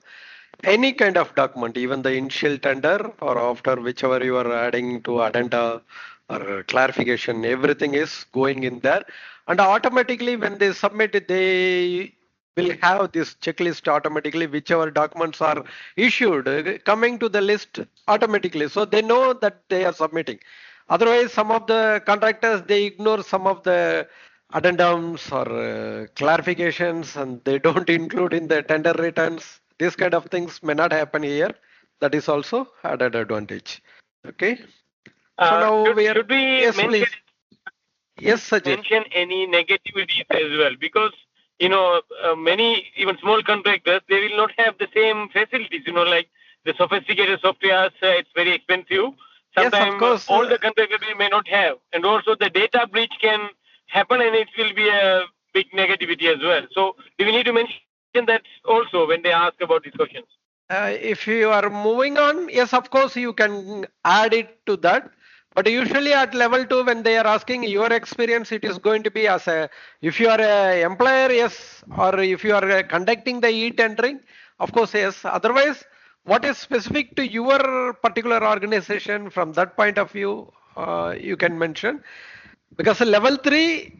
Any kind of document, even the initial tender or after whichever you are adding to addenda or clarification, everything is going in there. And automatically when they submit it, they will have this checklist automatically, whichever documents are issued, coming to the list automatically. So they know that they are submitting. Otherwise, some of the contractors, they ignore some of the addendums or clarifications and they don't include in the tender returns. These kind of things may not happen here. That is also added advantage. Okay. So now Should we yes, mention, please. Yes, Sajid. mention any negativities as well? Because many even small contractors, they will not have the same facilities. Like the sophisticated software, it's very expensive. Yes, Sometimes of course. all the contractors may not have, and also the data breach can happen, and it will be a big negativity as well. So do we need to mention that also when they ask about these questions? If you are moving on, yes, of course, you can add it to that. But usually at level 2, when they are asking your experience, it is going to be as a, if you are a employer, yes, or if you are conducting the e-tendering, of course, yes. Otherwise, what is specific to your particular organization from that point of view, you can mention. Because level 3,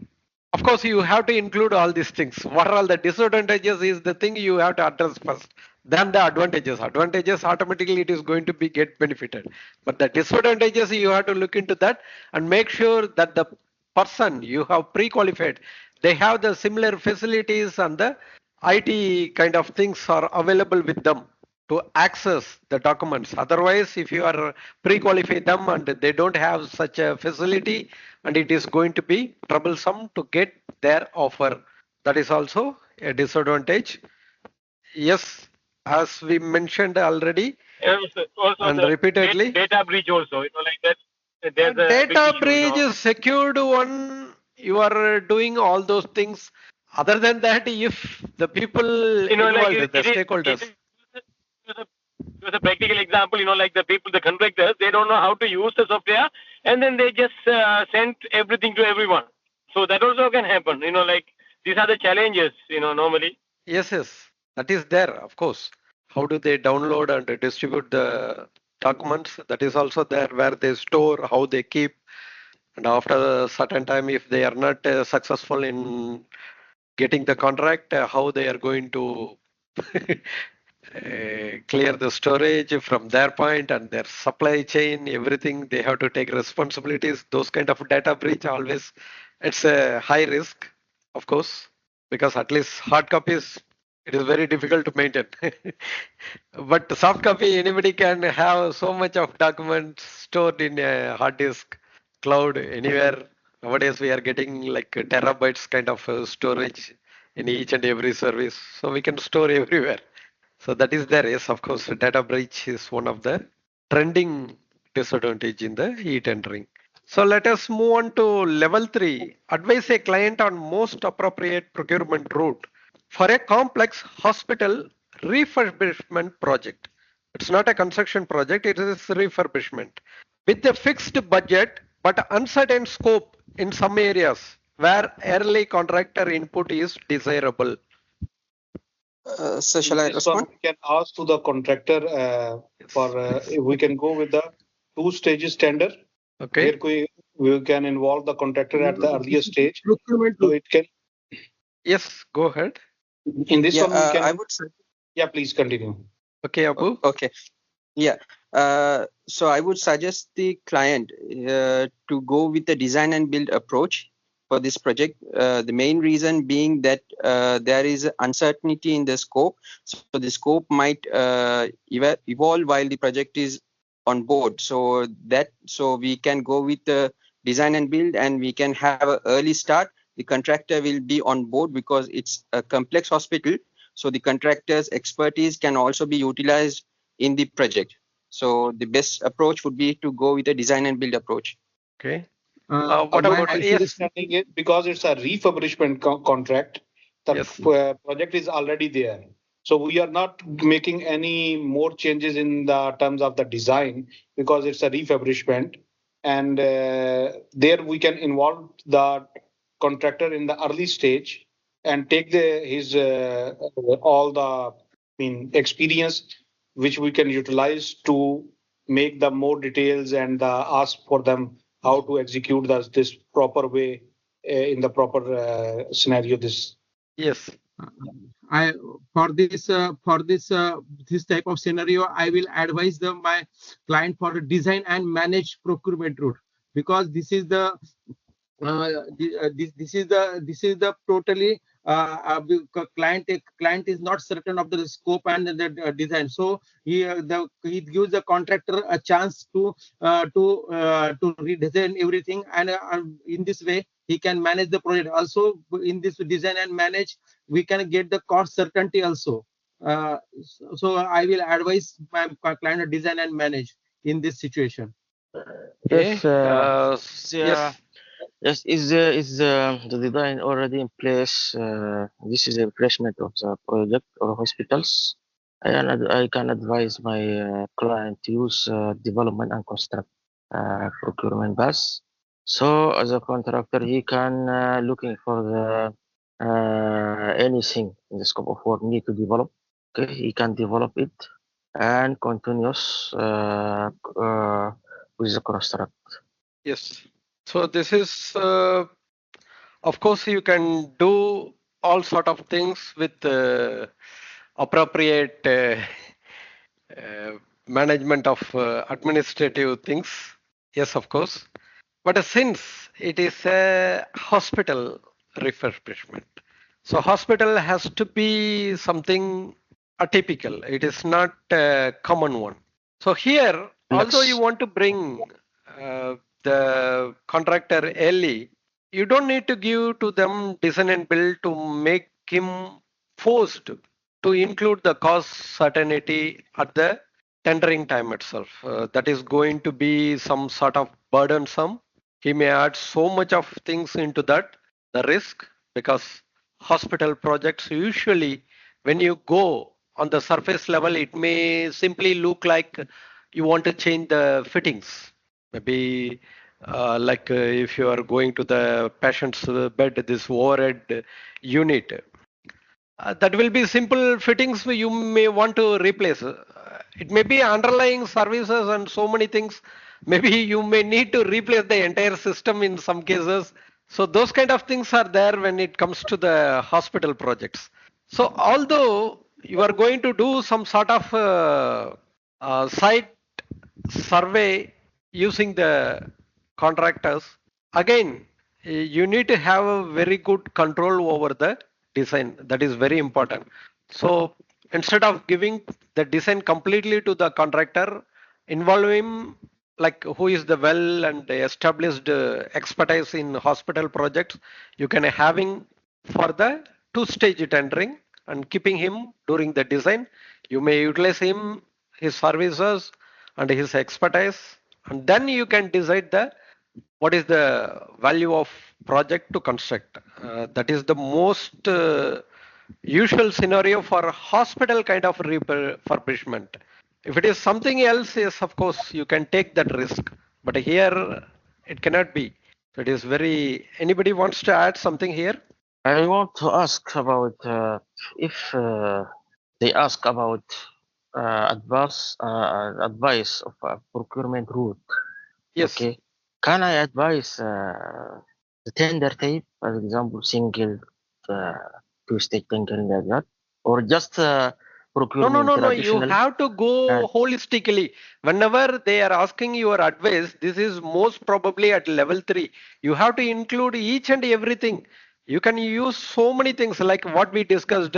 of course, you have to include all these things. What are all the disadvantages is the thing you have to address first. Then the advantages. Advantages automatically it is going to be get benefited. But the disadvantages you have to look into that and make sure that the person you have pre-qualified, they have the similar facilities and the IT kind of things are available with them to access the documents. Otherwise, if you are pre-qualify them and they don't have such a facility, and it is going to be troublesome to get their offer. That is also a disadvantage. Yes, as we mentioned already Also and the repeatedly. data breach also, like that. There's a big Data issue, breach is secured one. You are doing all those things. Other than that, if the people involved, the stakeholders. It was a practical example, like the people, the contractors, they don't know how to use the software, and then they just send everything to everyone. So that also can happen, like these are the challenges, normally. Yes, that is there, of course. How do they download and distribute the documents? That is also there, where they store, how they keep, and after a certain time, if they are not successful in getting the contract, how they are going to clear the storage from their point and their supply chain, everything. They have to take responsibilities. Those kind of data breach always, it's a high risk, of course, because at least hard copies, it is very difficult to maintain. But soft copy, anybody can have so much of documents stored in a hard disk, cloud, anywhere. Nowadays, we are getting like terabytes kind of storage in each and every service. So we can store everywhere. So that is there. Yes, of course, data breach is one of the trending disadvantage in the e-tendering. So let us move on to level 3. Advise a client on most appropriate procurement route for a complex hospital refurbishment project. It's not a construction project, it is refurbishment. With a fixed budget but uncertain scope in some areas where early contractor input is desirable. So shall I respond? We can ask to the contractor if we can go with the 2 stages tender. Okay. Where we can involve the contractor at the earliest stage. So it can. Yes, go ahead. In this one, we can. I would say. Yeah, please continue. Okay, Abu. Okay. Yeah. So I would suggest the client to go with the design and build approach for this project. The main reason being that there is uncertainty in the scope. So the scope might evolve while the project is on board. So we can go with the design and build, and we can have an early start. The contractor will be on board because it's a complex hospital. So the contractor's expertise can also be utilized in the project. So the best approach would be to go with a design and build approach. Okay. What about understanding it? Because it's a refurbishment contract, the project is already there. So we are not making any more changes in the terms of the design because it's a refurbishment. And there we can involve the contractor in the early stage and take his all the experience which we can utilize to make the more details and ask for them how to execute this proper way in the proper scenario. Yes. For this type of scenario, I will advise my client for design and manage procurement route, because this is the this is the totally client is not certain of the scope and the design. So he gives the contractor a chance to redesign everything, and in this way he can manage the project. Also, in this design and manage, we can get the cost certainty also. So I will advise my client to design and manage in this situation. Yes. Yes, is the design already in place? This is a replacement of the project or hospitals. I can advise my client to use development and construct procurement bus. So as a contractor, he can looking for the anything in the scope of work need to develop. Okay, he can develop it and continuous with the construct. Yes. So this is, of course, you can do all sort of things with appropriate management of administrative things. Yes, of course. But since it is a hospital refurbishment, So hospital has to be something atypical. It is not a common one. So here, although you want to bring the contractor early, you don't need to give to them design and build to make him forced to include the cost certainty at the tendering time itself. That is going to be some sort of burdensome. He may add so much of things into that, the risk, because hospital projects usually, when you go on the surface level, it may simply look like you want to change the fittings. Maybe if you are going to the patient's bed, this overhead unit, that will be simple fittings you may want to replace. It may be underlying services and so many things. Maybe you may need to replace the entire system in some cases. So those kind of things are there when it comes to the hospital projects. So although you are going to do some sort of site survey using the contractors, again, you need to have a very good control over the design. That is very important. So instead of giving the design completely to the contractor, involve him like who is the well and established expertise in hospital projects. You can having for the two-stage tendering and keeping him during the design. You may utilize him, his services and his expertise, and then you can decide the what is the value of project to construct. That is the most usual scenario for hospital kind of refurbishment. If it is something else, yes, of course, you can take that risk. But here, it cannot be. So it is very. Anybody wants to add something here? I want to ask about if they ask about advice of a procurement route. Yes. Okay. Can I advise the tender type, for example, single, two-stage tendering like that, or just procurement No. You traditional? have to go holistically. Whenever they are asking your advice, this is most probably at level 3. You have to include each and everything. You can use so many things like what we discussed,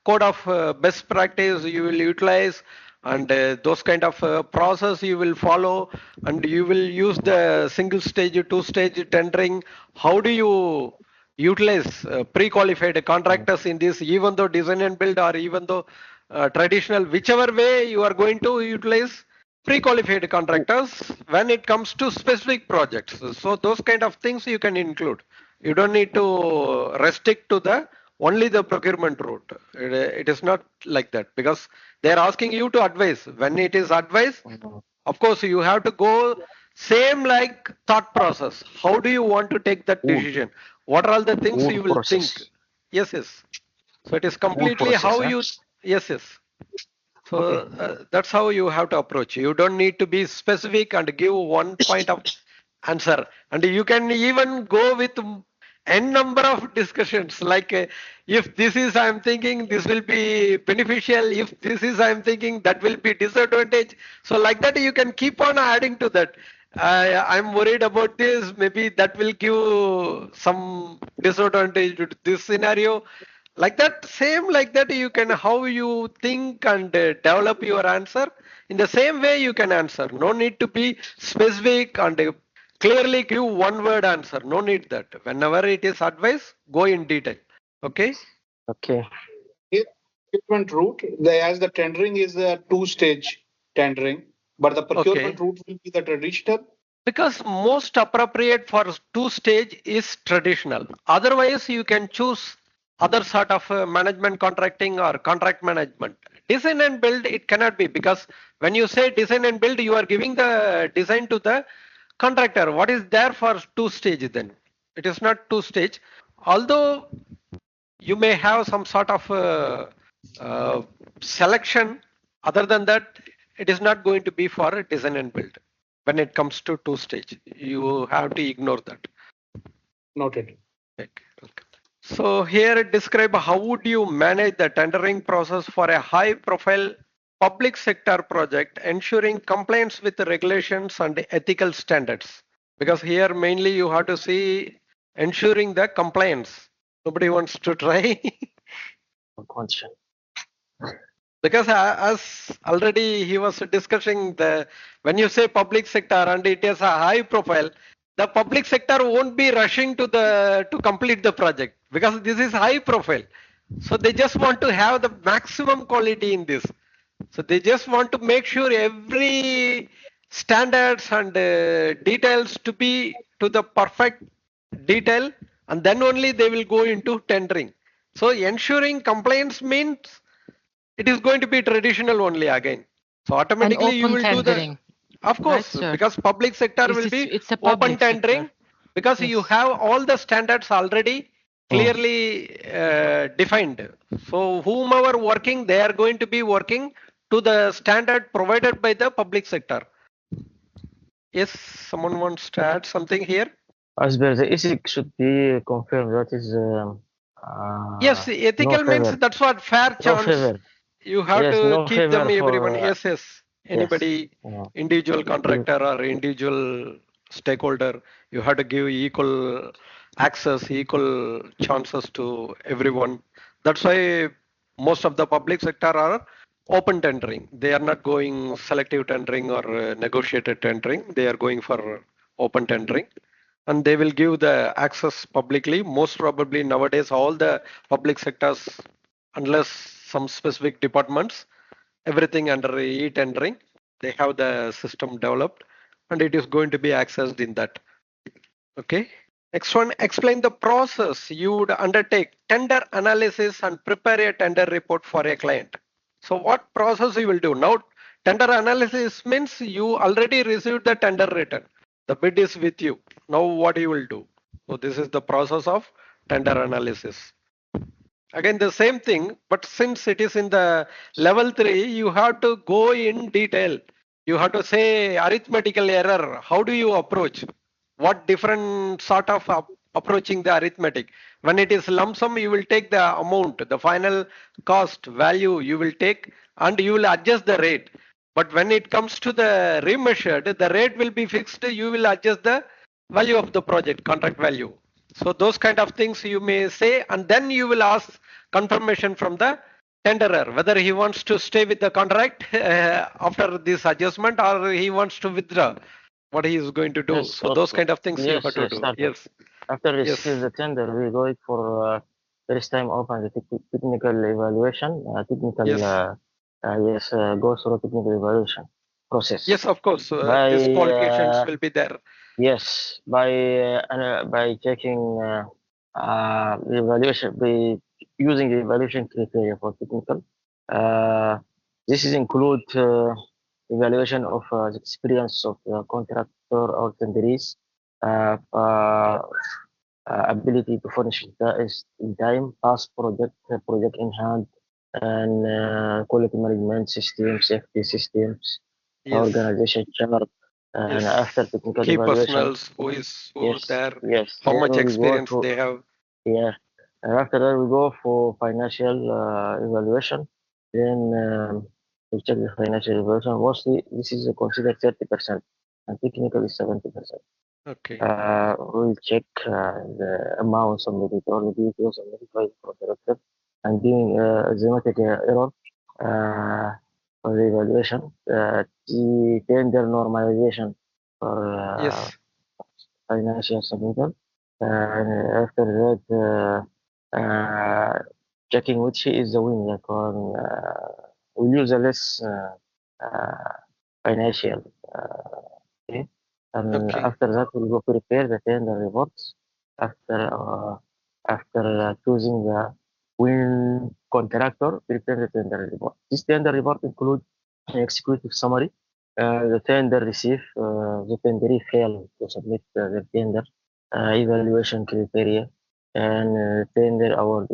code of best practice you will utilize, and those kind of process you will follow, and you will use the single stage, two-stage tendering. How do you utilize pre-qualified contractors in this, even though design and build or even though traditional, whichever way you are going to utilize pre-qualified contractors when it comes to specific projects. So those kind of things you can include. You don't need to restrict to the only the procurement route. It is not like that because they are asking you to advise. When it is advice, of course you have to go same like thought process. How do you want to take that decision? What are all the things you will think? Yes. So it is completely how you. Yes. So that's how you have to approach. You don't need to be specific and give one point of answer. And you can even go with n number of discussions. Like if this is I'm thinking this will be beneficial. If this is I'm thinking that will be disadvantage. So like that you can keep on adding to that. I'm worried about this. Maybe that will give some disadvantage to this scenario. Like that, same like that, you can how you think and develop your answer. In the same way, you can answer. No need to be specific and clearly give one word answer. No need that. Whenever it is advice, go in detail. Okay. Okay. Procurement route, as the tendering is a two-stage tendering, but the procurement route will be the traditional. Because most appropriate for two-stage is traditional. Otherwise, you can choose other sort of management contracting or contract management. Design and build, it cannot be because when you say design and build, you are giving the design to the contractor. What is there for two-stage then? It is not two-stage. Although you may have some sort of selection, other than that, it is not going to be for design and build. When it comes to two-stage, you have to ignore that. Noted. Okay. So here describe how would you manage the tendering process for a high-profile public sector project, ensuring compliance with the regulations and ethical standards. Because here mainly you have to see ensuring the compliance Nobody wants to try. Condition. Because as already he was discussing, the when you say public sector and it is a high profile, the public sector won't be rushing to complete the project because this is high profile. So they just want to have the maximum quality in this. So they just want to make sure every standards and details to be to the perfect detail, and then only they will go into tendering. So ensuring compliance means it is going to be traditional only again. So And automatically you open will do the, tendering, of right, course, sir? because public sector will be It's a open public tendering sector. because you Yes. have all the standards already clearly defined. So whomever working, they are going to be working to the standard provided by the public sector. Yes, someone wants to add something here? As per the ethics should be confirmed. That is Yes, no ethical means favor. that's what fair No chance. favor. You have Yes, to no keep them favor everyone. for Yes, yes. yes. Anybody, individual contractor or individual stakeholder, you have to give equal access, equal chances to everyone. That's why most of the public sector are open tendering. They are not going selective tendering or negotiated tendering. They are going for open tendering, and they will give the access publicly. Most probably nowadays all the public sectors, unless some specific departments, everything under e-tendering, they have the system developed and it is going to be accessed in that. Okay. Next one, explain the process you would undertake tender analysis and prepare a tender report for a client. So what process you will do? Now, tender analysis means you already received the tender written. The bid is with you. Now what you will do? So this is the process of tender analysis. Again, the same thing, but since it is in the level 3, you have to go in detail. You have to say arithmetical error. How do you approach? What different sort of approaching the arithmetic? When it is lump sum, you will take the amount, the final cost value you will take, and you will adjust the rate. But when it comes to the remeasured, the rate will be fixed. You will adjust the value of the project, contract value. So those kind of things you may say, and then you will ask confirmation from the tenderer whether he wants to stay with the contract after this adjustment or he wants to withdraw. What he is going to do. Yes, So those kind of things you yes, have to yes, do. started. Yes. After Yes. receive the tender, we go it for first time open the technical evaluation, Yes. Go through technical evaluation process. Yes, of course. By These qualifications will be there. yes, by checking the evaluation, by using the evaluation criteria for technical. This is include evaluation of the experience of the contractor or tenderees, ability to furnish is in time, past project in hand, and quality management systems, safety systems, Yes. organization chart, and Yes. after technical Key evaluation. personals, who is Yes, there, yes. how Then much we go experience to they have. yeah, and after that we go for financial evaluation. Then we check the financial evaluation. Mostly this is considered 30%, and technical is 70%. Okay. We'll check the amount submitted or the details submitted by the contractor and giving asymmetric error for the evaluation. The tender normalization for Yes. financial submittal. And after that, checking which is the winner. We use a less financial. Okay. And Okay. after that, we will prepare the tender reports. After choosing the win contractor, prepare the tender report. This tender report includes an executive summary. The tender receive, the tenderee failed to submit the tender, evaluation criteria, and tender award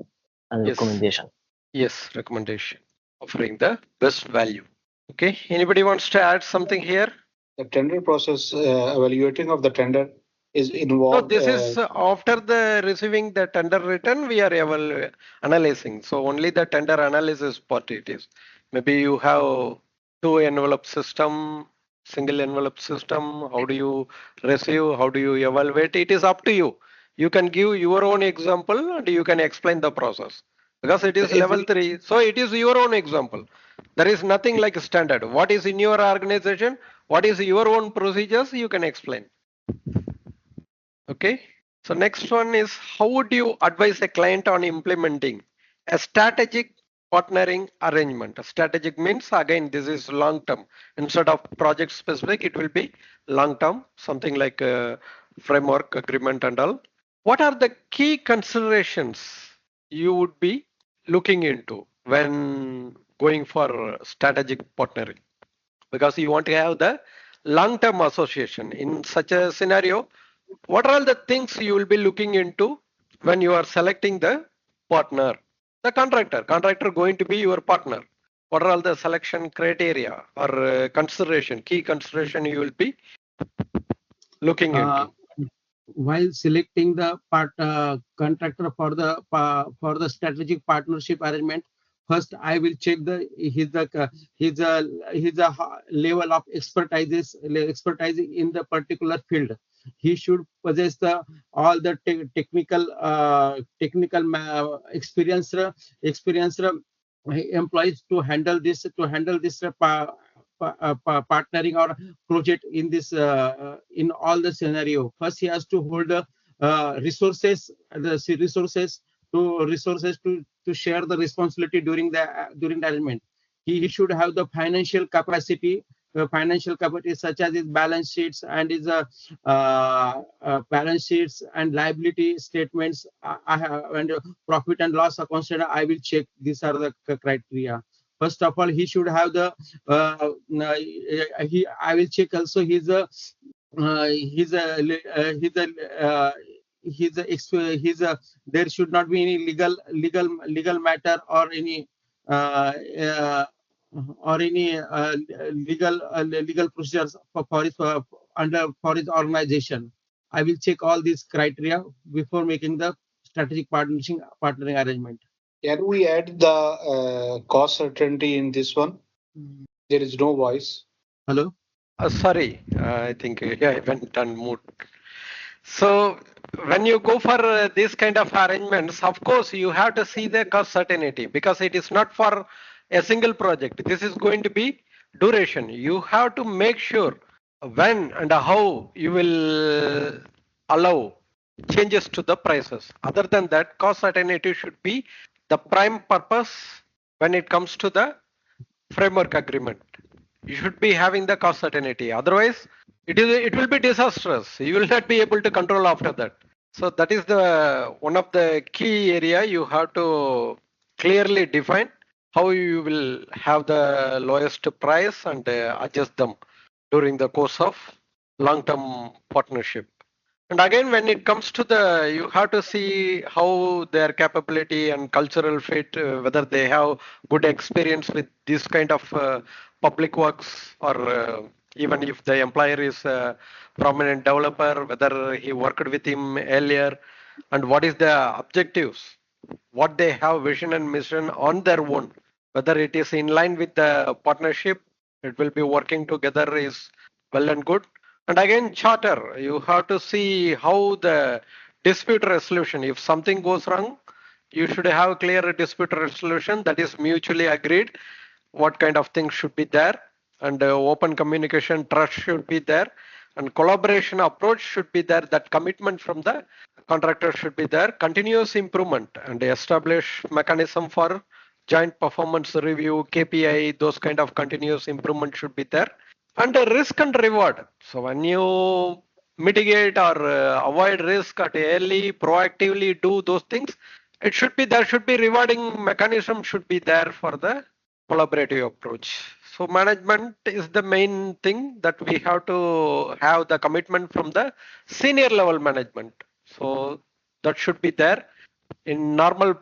and Yes. recommendation. Yes, recommendation. Offering the best value. Okay. Anybody wants to add something here? The tender process, evaluating of the tender is No, involved. this is after the receiving the tender written, we are analyzing. So only the tender analysis part it is. Maybe you have two envelope system, single envelope system. How do you receive? How do you evaluate? It is up to you. You can give your own example and you can explain the process because it is level 3. So it is your own example. There is nothing like a standard. What is in your organization? What is your own procedures? You can explain. Okay. So next one is, how would you advise a client on implementing a strategic partnering arrangement? A strategic means, again, this is long term. Instead of project specific, it will be long term, something like a framework agreement and all. What are the key considerations you would be looking into when going for strategic partnering? Because you want to have the long term association. In such a scenario, what are all the things you will be looking into when you are selecting the partner? The contractor going to be your partner. What are all the selection criteria or key consideration you will be looking into? While selecting the contractor for the strategic partnership arrangement, first I will check his level of expertise in the particular field. He should possess all the technical experience employees to handle this partnering or project in this in all the scenario. First, he has to hold the resources to share the responsibility during the arrangement. He should have the financial capacity such as his balance sheets and his balance sheets and liability statements. And profit and loss accounts. I will check. These are the criteria. First of all, he should have the I will check also his there should not be any legal matter or any legal procedures for his organization. I will check all these criteria before making the strategic partnering arrangement. Can we add the cost certainty in this one? There is no voice. Hello? Sorry, I think I went on mute. So when you go for this kind of arrangements, of course, you have to see the cost certainty because it is not for a single project. This is going to be duration. You have to make sure when and how you will allow changes to the prices. Other than that, cost certainty should be the prime purpose when it comes to the framework agreement. You should be having the cost certainty. Otherwise, it will be disastrous. You will not be able to control after that. So that is the one of the key area you have to clearly define how you will have the lowest price and adjust them during the course of long-term partnership. And again, when it comes to you have to see how their capability and cultural fit, whether they have good experience with this kind of public works, or even if the employer is a prominent developer, whether he worked with him earlier, and what is the objectives, what they have vision and mission on their own, whether it is in line with the partnership, it will be working together is well and good. And again, charter, you have to see how the dispute resolution, if something goes wrong, you should have a clear dispute resolution that is mutually agreed, what kind of things should be there, and open communication, trust should be there, and collaboration approach should be there, that commitment from the contractor should be there, continuous improvement and establish mechanism for joint performance review, KPI, those kind of continuous improvement should be there. And risk and reward. So when you mitigate or avoid risk at early, proactively do those things, there should be rewarding mechanism should be there for the collaborative approach. So management is the main thing that we have to have the commitment from the senior level management. So that should be there. In normal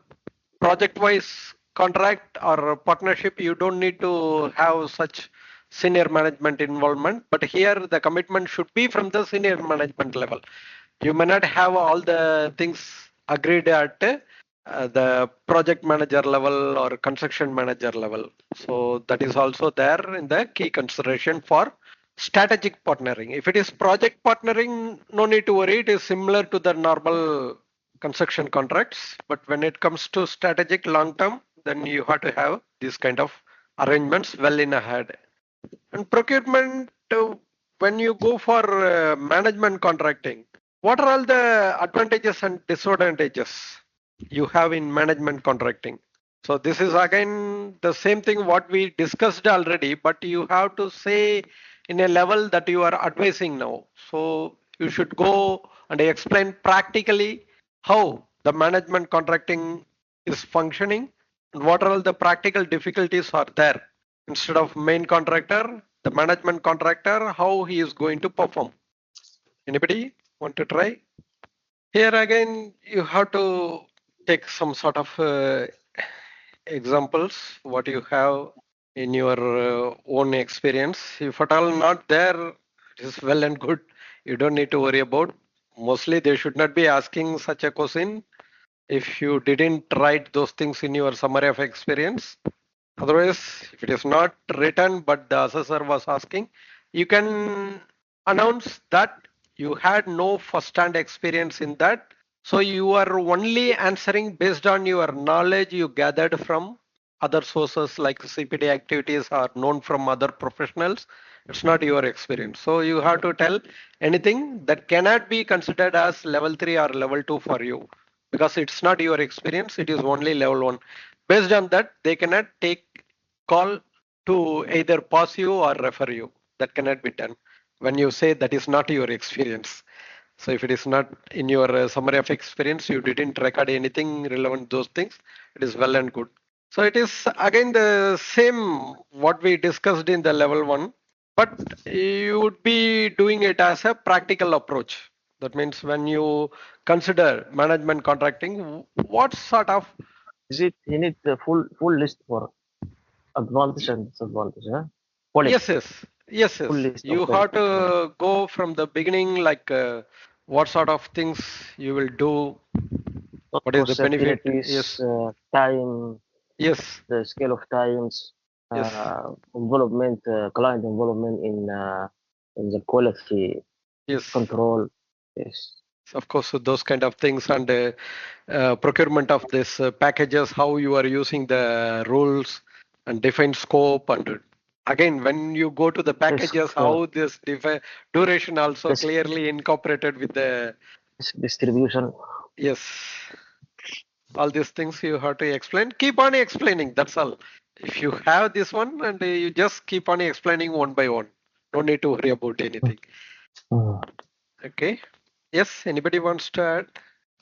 project-wise contract or partnership, you don't need to have such senior management involvement, but here the commitment should be from the senior management level. You may not have all the things agreed at the project manager level or construction manager level. So that is also there in the key consideration for strategic partnering. If it is project partnering, no need to worry. It is similar to the normal construction contracts. But when it comes to strategic long term, then you have to have these kind of arrangements well in ahead. And procurement, when you go for management contracting, what are all the advantages and disadvantages you have in management contracting? So this is again the same thing what we discussed already, but you have to say in a level that you are advising now. So you should go and explain practically how the management contracting is functioning and what are all the practical difficulties are there. Instead of main contractor, the management contractor, how he is going to perform. Anybody want to try? Here again, you have to take some sort of examples, what you have in your own experience. If at all not there, it is well and good. You don't need to worry about. Mostly they should not be asking such a question if you didn't write those things in your summary of experience. Otherwise, if it is not written, but the assessor was asking, you can announce that you had no first-hand experience in that. So you are only answering based on your knowledge you gathered from other sources like CPD activities are known from other professionals. It's not your experience. So you have to tell anything that cannot be considered as level 3 or level 2 for you because it's not your experience. It is only level 1. Based on that, they cannot take call to either pass you or refer you. That cannot be done when you say that is not your experience. So if it is not in your summary of experience, you didn't record anything relevant those things, it is well and good. So it is again the same what we discussed in the level 1, but you would be doing it as a practical approach. That means when you consider management contracting, what sort of Is it you need the full list for advantage and disadvantage? Huh? Yes. Full list You of have benefits. to go from the beginning, like what sort of things you will do, what is the benefit? Yes, Time, yes, the scale of times, yes, involvement, client involvement in the quality yes. control. Yes. Of course, so those kind of things and procurement of this packages, how you are using the rules and define scope and again when you go to the packages, how this duration also clearly incorporated with the distribution. Yes. All these things you have to explain. Keep on explaining. That's all. If you have this one and you just keep on explaining one by one. No need to worry about anything. Okay. Yes. Anybody wants to add?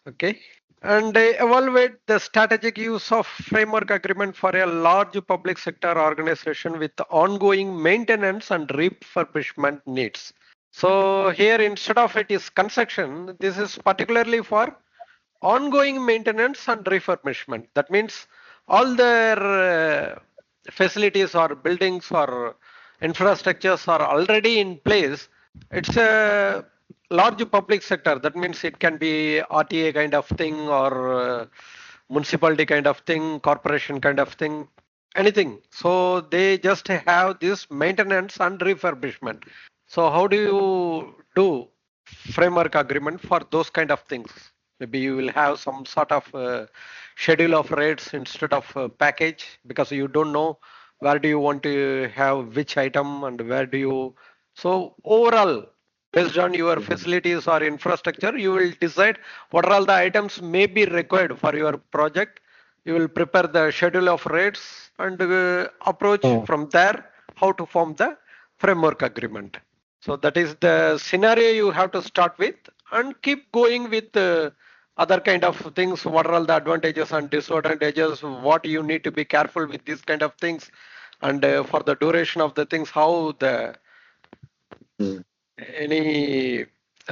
Okay. And evaluate the strategic use of framework agreement for a large public sector organization with ongoing maintenance and refurbishment needs. So here instead of it is construction, this is particularly for ongoing maintenance and refurbishment. That means all their facilities or buildings or infrastructures are already in place. It's a large public sector. That means it can be RTA kind of thing or municipality kind of thing, corporation kind of thing, anything. So they just have this maintenance and refurbishment. So how do you do framework agreement for those kind of things? Maybe you will have some sort of schedule of rates instead of package because you don't know where do you want to have which item and where do you. So overall, based on your facilities or infrastructure, you will decide what are all the items may be required for your project. You will prepare the schedule of rates and approach from there how to form the framework agreement. So that is the scenario you have to start with and keep going with other kind of things. What are all the advantages and disadvantages? What you need to be careful with these kind of things, and for the duration of the things, how the any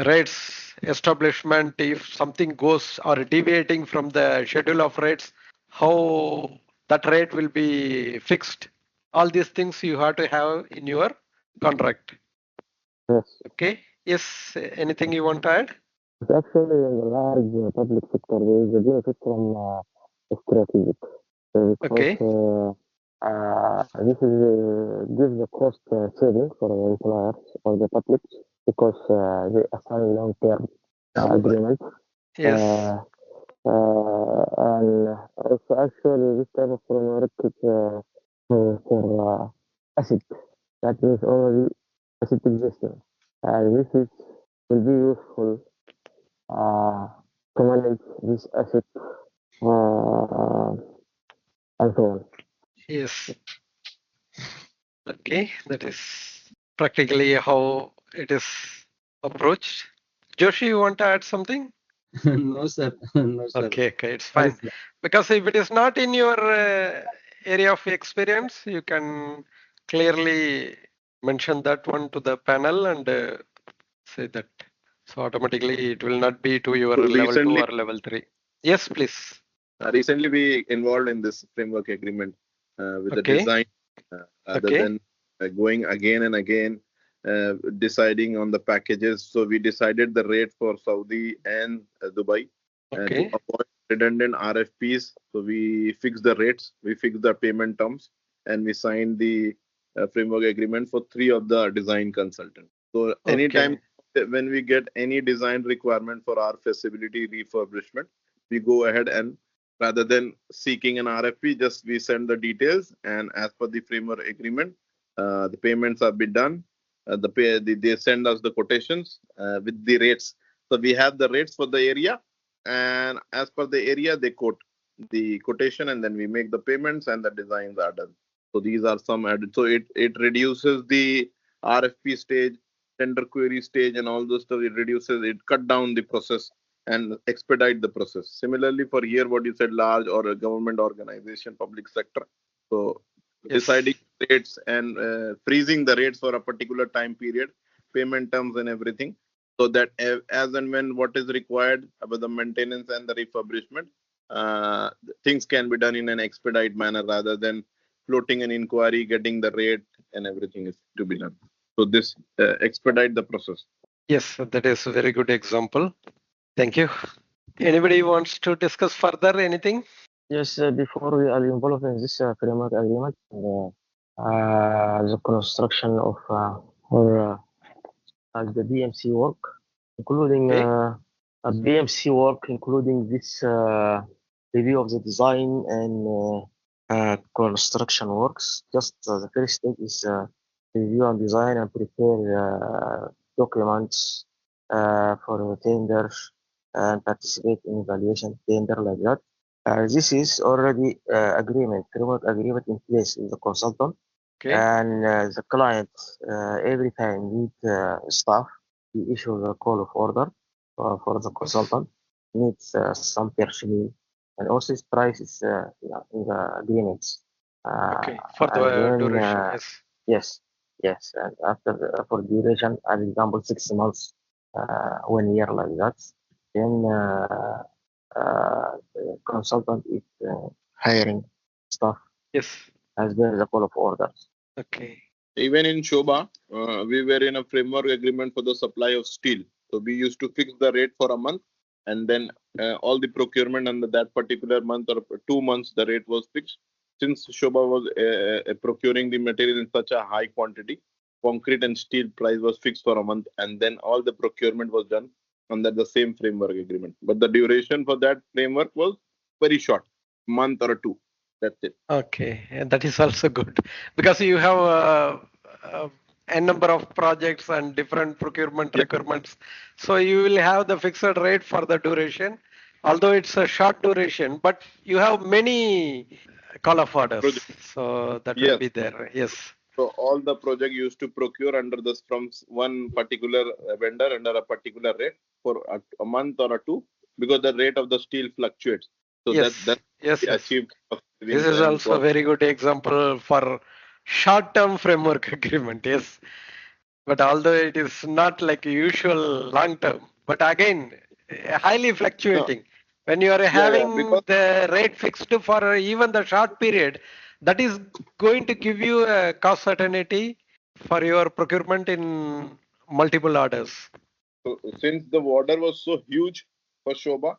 rates establishment, if something goes or deviating from the schedule of rates, how that rate will be fixed. All these things you have to have in your contract. Yes. Okay. Yes. Anything you want to add? Actually, in the large public sector, there is a benefit from strategic. Because, Okay. This is gives the cost saving for the employers or the public because they assign long-term agreement. Yes. And also actually this type of framework is for asset that is already asset existing. And this is will be useful to manage this asset and so on. Yes. Okay, that is practically how it is approached. Joshi, you want to add something? No, sir. No, sir. Okay, it's Sorry, fine. sir. Because if it is not in your area of experience, you can clearly mention that one to the panel and say that. So automatically it will not be to your So level 2 recently, or level 3. Yes, please. recently we involved in this framework agreement with the Okay. design, rather Okay. than going again and again deciding on the packages. So we decided the rate for Saudi and Dubai to Okay. avoid redundant RFPs. So we fixed the rates, we fixed the payment terms, and we signed the framework agreement for 3 of the design consultants. So anytime when we get any design requirement for our facility refurbishment, we go ahead and rather than seeking an RFP, just we send the details, and as per the framework agreement, the payments are be done. They send us the quotations with the rates. So we have the rates for the area, and as per the area, they quote the quotation, and then we make the payments, and the designs are done. So these are some added. So it reduces the RFP stage, tender query stage, and all those stuff. It reduces. It cut down the process and expedite the process. Similarly, for here, what you said, large or a government organization, public sector. So deciding rates and freezing the rates for a particular time period, payment terms and everything, so that as and when what is required about the maintenance and the refurbishment, things can be done in an expedite manner rather than floating an inquiry, getting the rate and everything is to be done. So this expedite the process. Yes, that is a very good example. Thank you. Anybody wants to discuss further anything? Yes, before we are involved in this framework agreement, the construction of or the BMC work, including a BMC work, including this review of the design and construction works. Just the first step is review and design and prepare documents for tender and participate in evaluation tender like that. This is already framework agreement in place with the consultant. And the client every time need staff, we issue the call of order for the consultant, needs some personnel, and also its price is in the agreements. For the and then, duration, yes. Yes, and after for duration, as example, 6 months, 1 year like that, then the consultant is hiring staff. Yes. As there is a call of orders. Okay. Even in Shoba, we were in a framework agreement for the supply of steel. So we used to fix the rate for a month, and then all the procurement under that particular month or 2 months, the rate was fixed. Since Shoba was procuring the material in such a high quantity, concrete and steel price was fixed for a month, and then all the procurement was done under the same framework agreement. But the duration for that framework was very short, month or 2. That's it. Okay, and that is also good because you have a number of projects and different procurement requirements. So you will have the fixed rate for the duration, although it's a short duration, but you have many call of orders. So that will be there. Yes. So all the project used to procure under this from one particular vendor under a particular rate for a month or a 2, because the rate of the steel fluctuates. So that achieved. This is also a very good example for short-term framework agreement. Yes, but although it is not like usual long-term, but again highly fluctuating. When you are having the rate fixed for even the short period, that is going to give you a cost certainty for your procurement in multiple orders. So since the order was so huge for Shoba,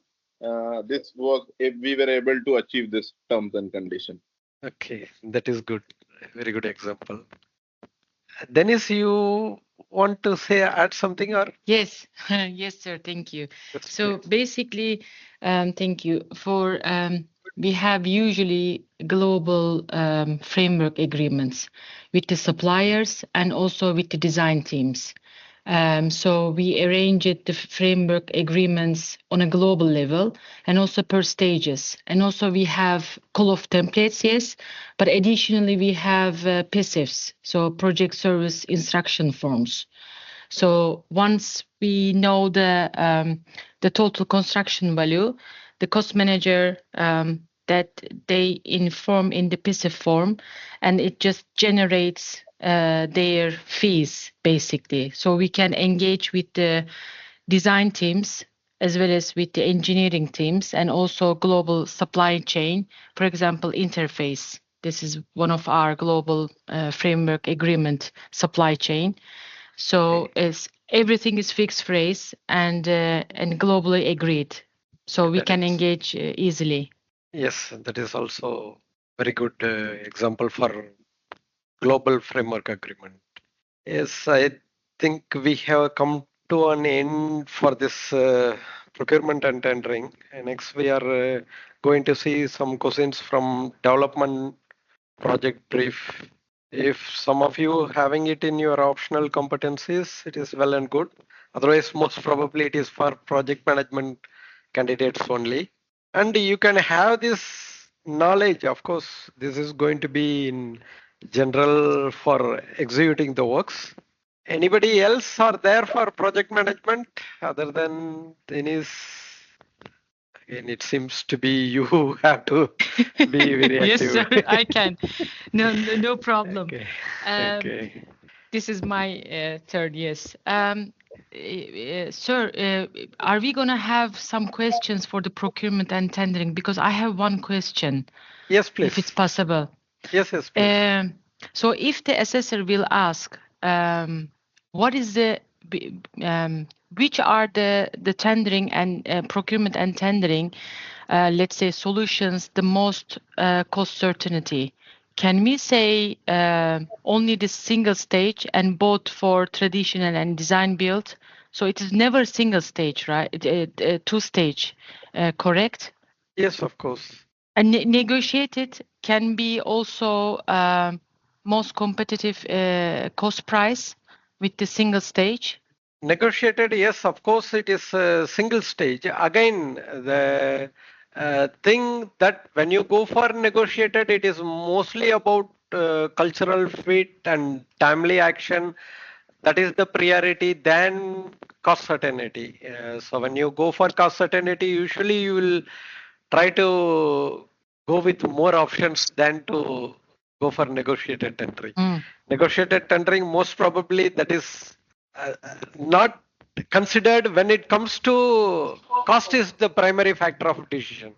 this was if we were able to achieve this terms and condition. Okay, that is good. Very good example. Dennis, you want to add something or? Yes, yes, sir. Thank you. Yes, So please. basically, thank you for. We have usually global framework agreements with the suppliers and also with the design teams. So we arranged the framework agreements on a global level and also per stages. And also we have call-off templates, yes, but additionally we have PSIFs, so project service instruction forms. So once we know the total construction value, the cost manager that they inform in the PSIF form, and it just generates their fees basically. So we can engage with the design teams as well as with the engineering teams and also global supply chain, for example, interface. This is one of our global framework agreement supply chain. So it's everything is fixed price and globally agreed. So we can engage easily. Yes, that is also very good example for global framework agreement. Yes, I think we have come to an end for this procurement and tendering. And next, we are going to see some questions from development project brief. If some of you having it in your optional competencies, it is well and good. Otherwise, most probably it is for project management candidates only. And you can have this knowledge. Of course, this is going to be in general for executing the works. Anybody else are there for project management other than Dennis? Again, it seems to be you who have to be very Yes, active. sir, I can. No problem. Okay. Okay. This is my turn, yes. Sir, are we going to have some questions for the procurement and tendering? Because I have one question. Yes, please. If it's possible. Yes, please. So if the assessor will ask, what is which are the tendering and procurement and tendering, let's say solutions, the most cost certainty? Can we say only the single stage and both for traditional and design build? So it is never single stage, right? Two stage, correct? Yes, of course. And negotiated can be also most competitive cost price with the single stage. Negotiated, yes, of course, it is a single stage. Again, the thing that when you go for negotiated, it is mostly about cultural fit and timely action. That is the priority than cost certainty. So when you go for cost certainty, usually you will try to go with more options than to go for negotiated tendering. Negotiated tendering, most probably that is not considered when it comes to cost is the primary factor of decision.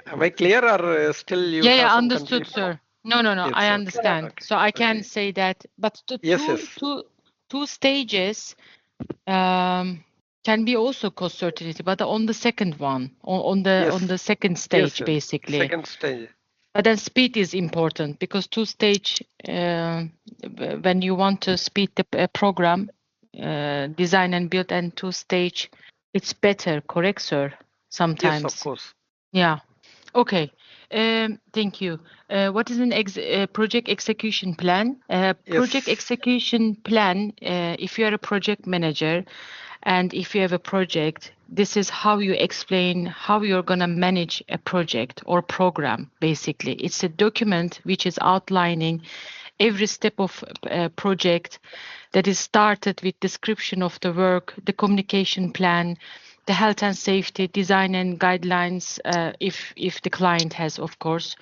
Am I clear or still you have some Understood, confusion? sir. No, Yes, I okay, understand. okay, So I can say that, but the two stages can be also cost certainty, but on the second one, on the second stage, basically. Second stage. But then speed is important because two stage, when you want to speed the program, design and build, and two stage, it's better, correct, sir? Sometimes. Yes, of course. Yeah. Okay. Thank you. What is an project execution plan? Project execution plan, if you are a project manager and if you have a project, this is how you explain how you're going to manage a project or program, basically. It's a document which is outlining every step of a project that is started with description of the work, the communication plan, the health and safety design and guidelines, if the client has, of course,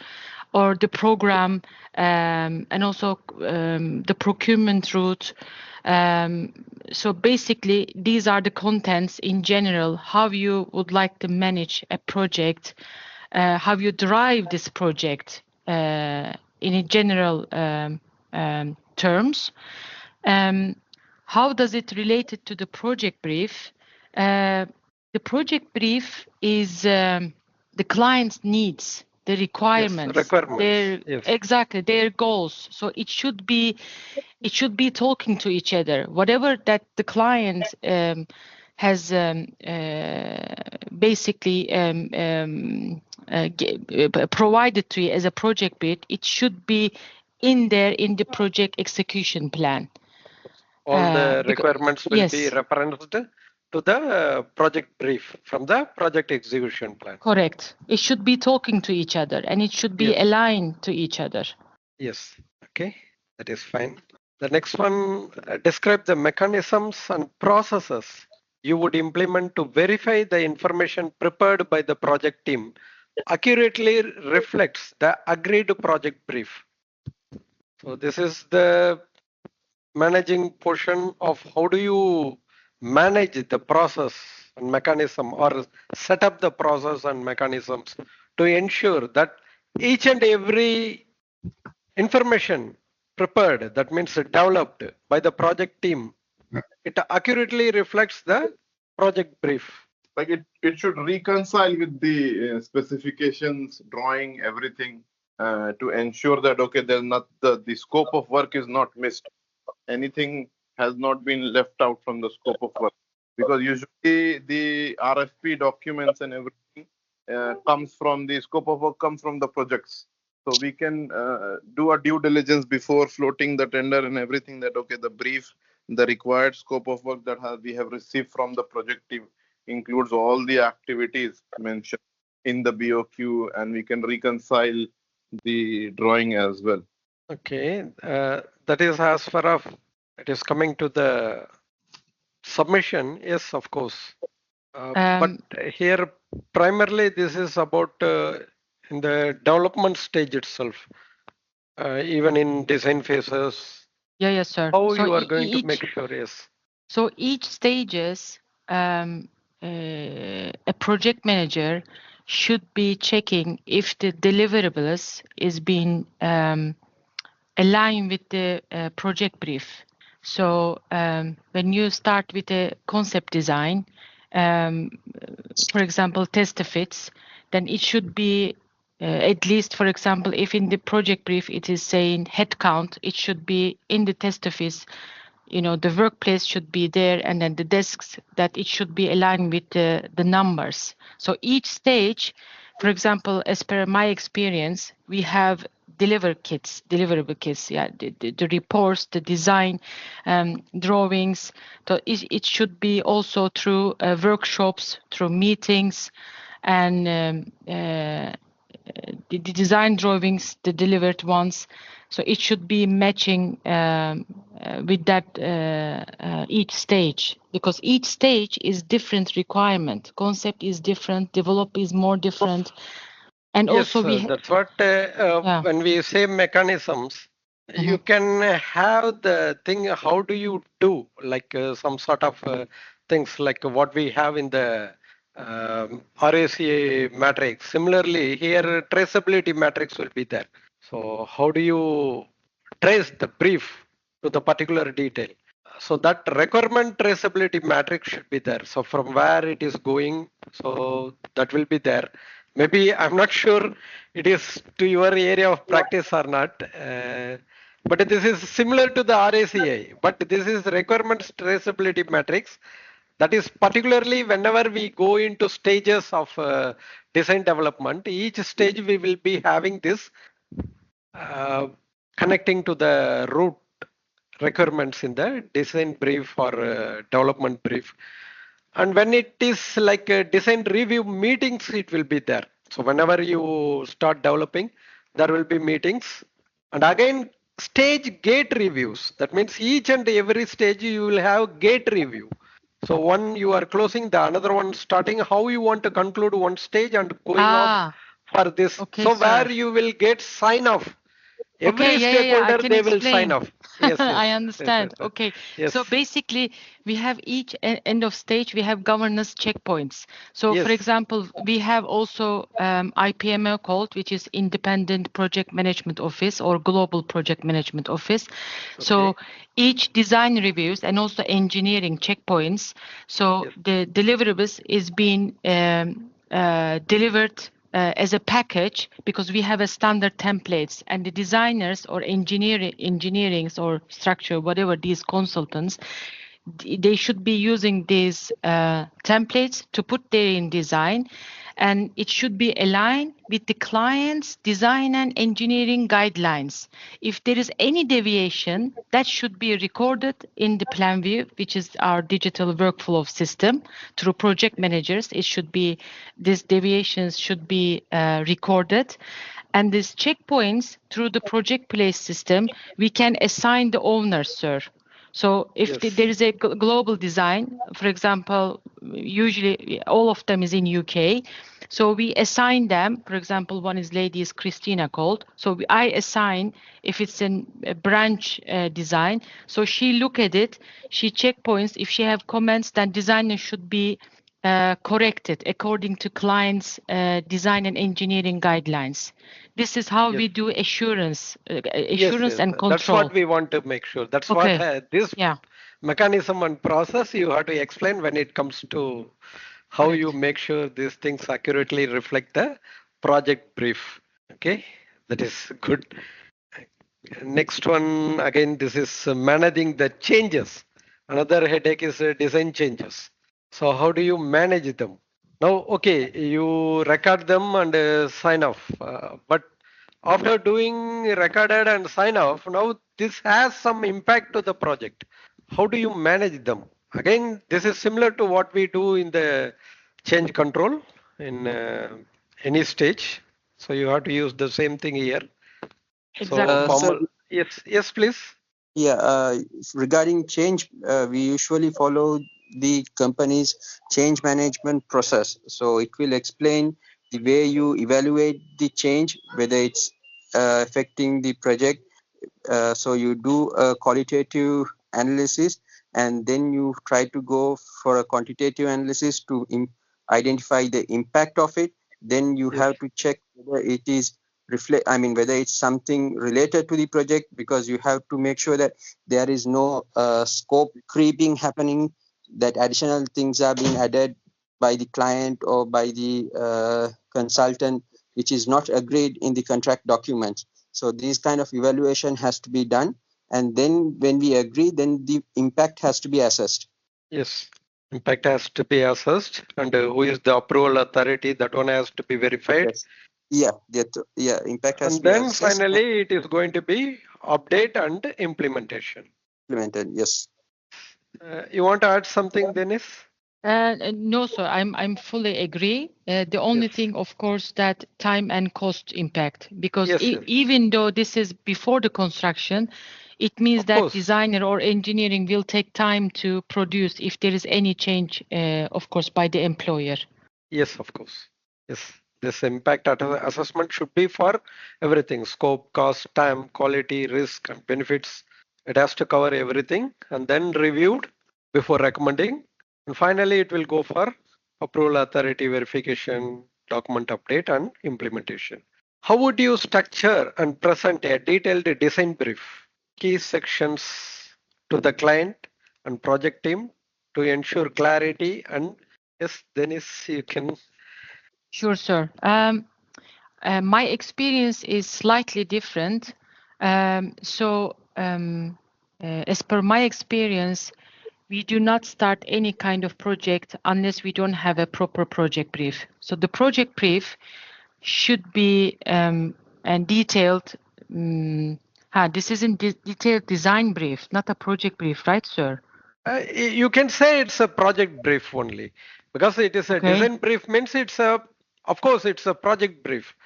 or the program, and also the procurement route. So basically, these are the contents in general, how you would like to manage a project, how you drive this project in a general terms. How does it relate to the project brief? The project brief is the client's needs the requirements, requirements. exactly their goals. So it should be talking to each other. Whatever that the client has basically provided to you as a project bid, it should be in there in the project execution plan. All the requirements will be yes. referenced to the project brief from the project execution plan. Correct. It should be talking to each other and it should be aligned to each other. Yes. Okay. That is fine. The next one, describe the mechanisms and processes you would implement to verify the information prepared by the project team accurately reflects the agreed project brief. So this is the managing portion of how do you manage the process and mechanism or set up the process and mechanisms to ensure that each and every information prepared, that means developed by the project team, it accurately reflects the project brief. Like it should reconcile with the specifications, drawing, everything to ensure that, okay, there's not the scope of work is not missed. Anything has not been left out from the scope of work, because usually the RFP documents and everything comes from the scope of work comes from the projects. So we can do a due diligence before floating the tender and everything, that okay, the brief, the required scope of work that we have received from the project team includes all the activities mentioned in the BOQ, and we can reconcile the drawing as well. Okay, that is as far as it is coming to the submission. Yes, of course. But here primarily this is about in the development stage itself, even in design phases. Yes, sir. How So you are going to make sure? Yes. So each stages, a project manager should be checking if the deliverables is being aligned with the project brief. So when you start with a concept design, for example, test fits, then it should be at least, for example, if in the project brief it is saying headcount, it should be in the test fits. You know, the workplace should be there, and then the desks, that it should be aligned with the numbers. So each stage, for example, as per my experience, we have deliverable kits, the reports, the design, drawings. So it should be also through workshops, through meetings, and the design drawings, the delivered ones. So it should be matching with that each stage, because each stage is different requirement. Concept is different, develop is more different. And yes, also that's what when we say mechanisms, you can have the thing, how do you do like some sort of things like what we have in the RACA matrix. Similarly, here traceability matrix will be there. So how do you trace the brief to the particular detail? So that requirement traceability matrix should be there. So from where it is going, so that will be there. Maybe I'm not sure it is to your area of practice or not, but this is similar to the RACA, but this is requirements traceability matrix. That is particularly whenever we go into stages of design development, each stage we will be having this connecting to the root requirements in the design brief or development brief. And when it is like a design review meetings, it will be there. So whenever you start developing, there will be meetings. And again, stage gate reviews. That means each and every stage you will have gate review. So one you are closing, the another one starting, how you want to conclude one stage and going off for this. Okay, so sir. where you will get sign off. Every stakeholder, they will sign off. Yes, I understand. Yes. Okay. Yes. So basically, we have each end of stage, we have governance checkpoints. So for Yes. example, we have also IPMO called, which is Independent Project Management Office or Global Project Management Office. So each design reviews and also engineering checkpoints. So the deliverables is being delivered as a package, because we have a standard templates, and the designers or engineering or structure, whatever, these consultants, they should be using these templates to put there in design, and it should be aligned with the client's design and engineering guidelines. If there is any deviation, that should be recorded in the plan view, which is our digital workflow system through project managers. It should be, these deviations should be recorded. And these checkpoints through the project place system, we can assign the owner, sir. So if there is a global design, for example, usually all of them is in UK. So we assign them, for example, one is lady is Christina called. So I assign if it's a branch design. So she look at it, she check points. If she have comments, then designer should be corrected according to client's design and engineering guidelines. This is how we do assurance and control. That's what we want to make sure. That's what this mechanism and process you have to explain when it comes to how you make sure these things accurately reflect the project brief. Okay, that is good. Next one, again, this is managing the changes. Another headache is design changes. So how do you manage them? Now, okay, you record them and sign off. But after doing recorded and sign off, now this has some impact to the project. How do you manage them? Again, this is similar to what we do in the change control in any stage. So you have to use the same thing here. So, yes, please. Yeah, regarding change, we usually follow the company's change management process. So it will explain the way you evaluate the change, whether it's affecting the project. So you do a qualitative analysis, and then you try to go for a quantitative analysis to identify the impact of it. Then you have to check whether it is whether it's something related to the project, because you have to make sure that there is no scope creeping happening, that additional things are being added by the client or by the consultant, which is not agreed in the contract documents. So this kind of evaluation has to be done. And then when we agree, then the impact has to be assessed. Yes, impact has to be assessed. And who is the approval authority? That one has to be verified. Yes. Impact has to be assessed. And then finally, it is going to be update and implementation. Implemented, yes. You want to add something, Dennis? No, sir, I'm fully agree. The only thing, of course, that time and cost impact, because even though this is before the construction, it means that designer or engineering will take time to produce if there is any change, of course, by the employer. Yes, of course. Yes, this impact assessment should be for everything: scope, cost, time, quality, risk, and benefits. It has to cover everything and then reviewed before recommending. And finally, it will go for approval authority verification, document update, and implementation. How would you structure and present a detailed design brief? Key sections to the client and project team to ensure clarity. And yes, Dennis, you can. Sure, sir. My experience is slightly different. As per my experience, we do not start any kind of project unless we don't have a proper project brief. So the project brief should be and detailed. This is in detailed design brief, not a project brief, right, sir? You can say it's a project brief only, because it is a design brief means it's a, of course, it's a project brief.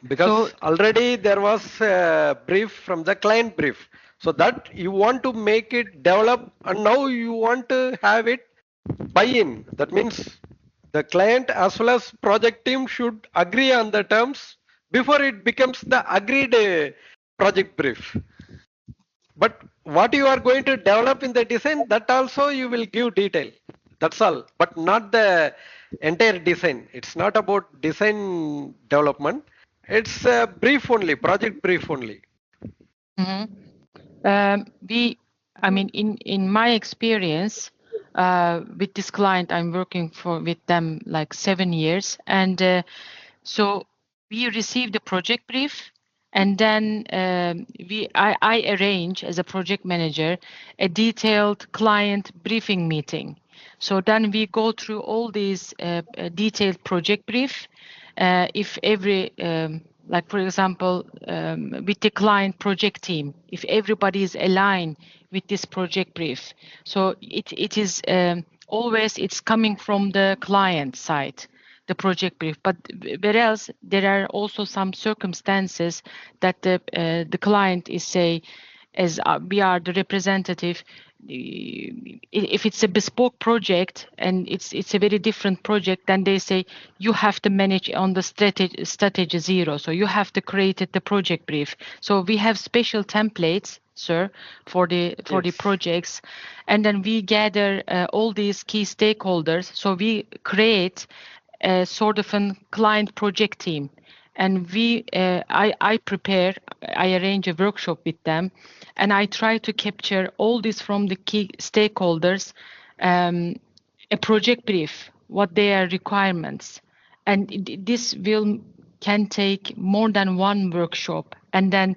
Because already there was a brief from the client brief. So that you want to make it develop, and now you want to have it buy-in. That means the client as well as project team should agree on the terms before it becomes the agreed project brief. But what you are going to develop in the design, that also you will give detail. That's all, but not the entire design. It's not about design development. It's a brief only, project brief only. In my experience with this client, I'm working with them like 7 years, and So we receive the project brief, and then I arrange as a project manager a detailed client briefing meeting. So then we go through all these detailed project brief. If every like for example, with the client project team, if everybody is aligned with this project brief, so it is always it's coming from the client side, the project brief. But whereas there are also some circumstances that the client is say, as we are the representative, if it's a bespoke project and it's a very different project, then they say you have to manage on the strategy zero. So you have to create the project brief. So we have special templates, sir, for the projects, and then we gather all these key stakeholders. So we create a sort of a client project team, and I prepare, I arrange a workshop with them, and I try to capture all this from the key stakeholders, a project brief, what their requirements, and this can take more than one workshop. And then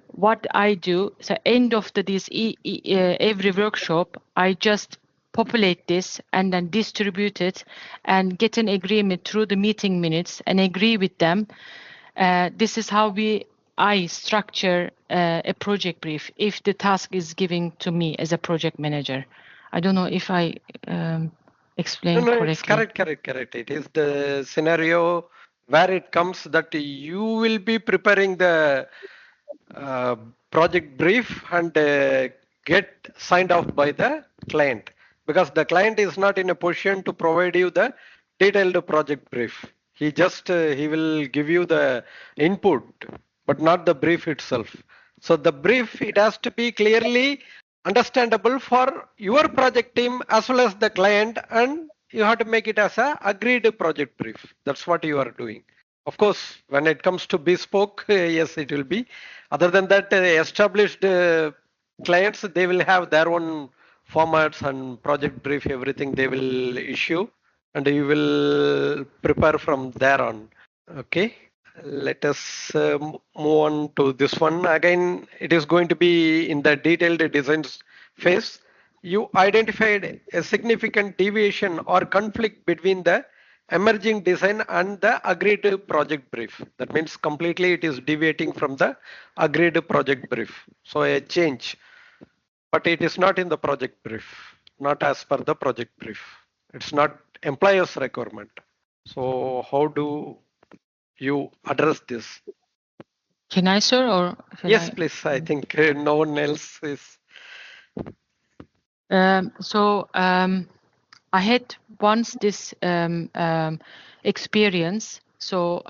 what I do, so end of this every workshop, I just populate this and then distribute it and get an agreement through the meeting minutes and agree with them. This is how I structure a project brief if the task is given to me as a project manager. I don't know if I explained correctly. It's correct. It is the scenario where it comes that you will be preparing the project brief and get signed off by the client, because the client is not in a position to provide you the detailed project brief. He will give you the input, but not the brief itself. So the brief, it has to be clearly understandable for your project team as well as the client, and you have to make it as a agreed project brief. That's what you are doing. Of course, when it comes to bespoke, yes, it will be. Other than that, established clients, they will have their own formats and project brief, everything they will issue, and you will prepare from there on. Okay, let us move on to this one. Again, it is going to be in the detailed designs phase. You identified a significant deviation or conflict between the emerging design and the agreed project brief. That means completely it is deviating from the agreed project brief. So a change, but it is not in the project brief, not as per the project brief. It's not employer's requirement. So how do you address this? Can I, sir, or yes, please. I think no one else is. I had once this experience. So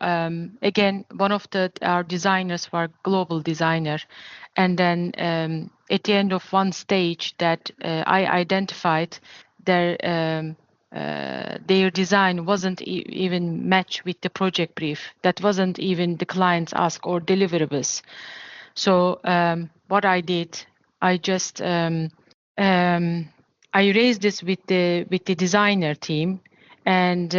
again, one of our designers were global designer, and then at the end of one stage that I identified their design wasn't even matched with the project brief. That wasn't even the client's ask or deliverables. So what I did, I just I raised this with the designer team, and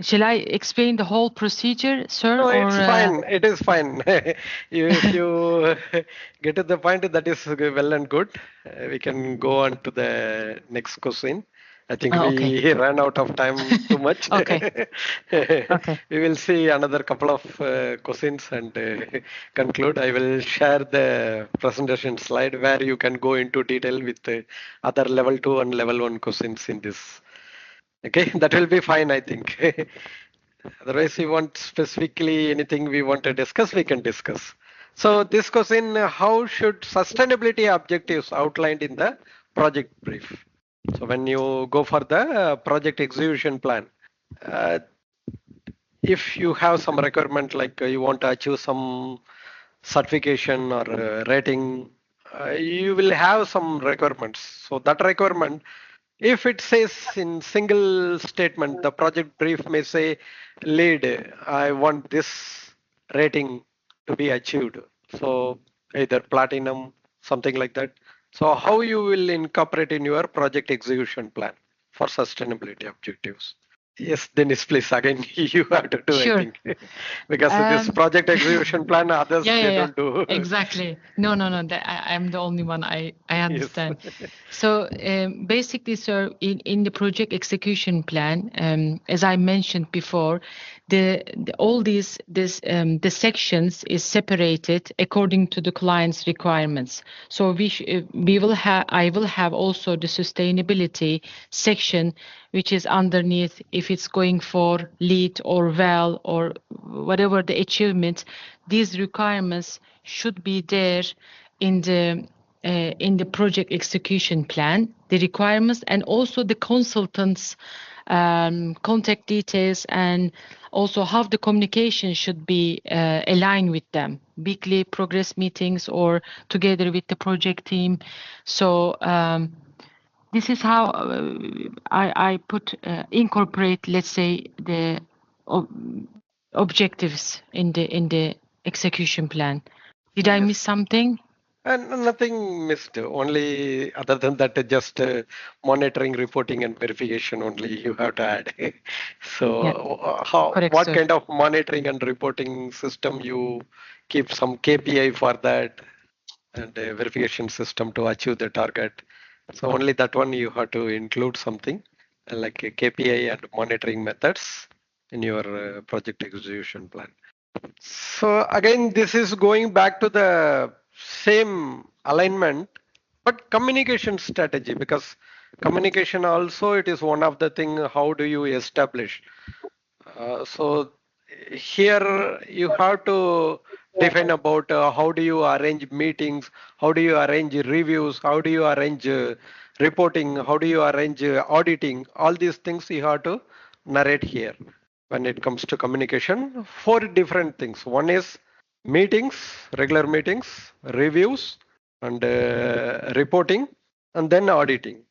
shall I explain the whole procedure, sir? No, it's fine. It is fine. If you get to the point, that is well and good. We can go on to the next question. I think we ran out of time too much. Okay. We will see another couple of questions and conclude. I will share the presentation slide where you can go into detail with the other level 2 and level 1 questions in this. Okay, that will be fine, I think. Otherwise, you want specifically anything we want to discuss, we can discuss. So this question, how should sustainability objectives outlined in the project brief? So when you go for the project execution plan, if you have some requirement like you want to achieve some certification or rating, you will have some requirements. So that requirement, if it says in single statement, the project brief may say, lead, I want this rating to be achieved. So either platinum, something like that. So how you will incorporate in your project execution plan? for sustainability objectives. Yes, Dennis, please, again, you have to do, I Sure. think, because this project execution plan, others, Yeah, they yeah, don't do. exactly. No. I'm the only one. I understand. Yes. So basically, sir, in the project execution plan, as I mentioned before, all the sections is separated according to the client's requirements. So I will have also the sustainability section, which is underneath if it's going for lead or well or whatever the achievement. These requirements should be there in the project execution plan, the requirements, and also the consultants' contact details, and also how the communication should be aligned with them, weekly progress meetings or together with the project team. So this is how I incorporate, let's say, the objectives in the execution plan. Did I miss something? And nothing missed, only other than that, just monitoring, reporting, and verification only you have to add. So, Correct, what sir. kind of monitoring and reporting system you keep some KPI for that and a verification system to achieve the target? So, only that one you have to include something like a KPI and monitoring methods in your project execution plan. So again, this is going back to the same alignment, but communication strategy, because communication also, it is one of the thing, how do you establish? So here you have to define about how do you arrange meetings, how do you arrange reviews, how do you arrange reporting, how do you arrange auditing, all these things you have to narrate here. When it comes to communication, four different things. One is meetings, regular meetings, reviews, and reporting, and then auditing.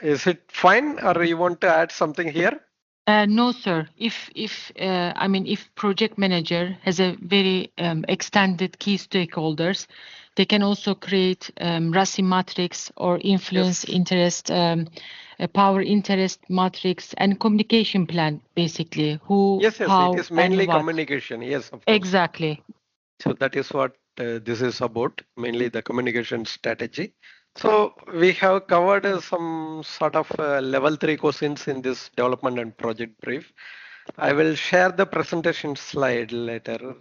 Is it fine, or you want to add something here? No, sir. If project manager has a very extended key stakeholders, they can also create RASI matrix or influence interest, power interest matrix, and communication plan, basically. Who, Yes, how, it is and mainly what. communication. Yes, of course. Exactly. So that is what this is about, mainly the communication strategy. So we have covered some sort of level 3 questions in this development and project brief. I will share the presentation slide later,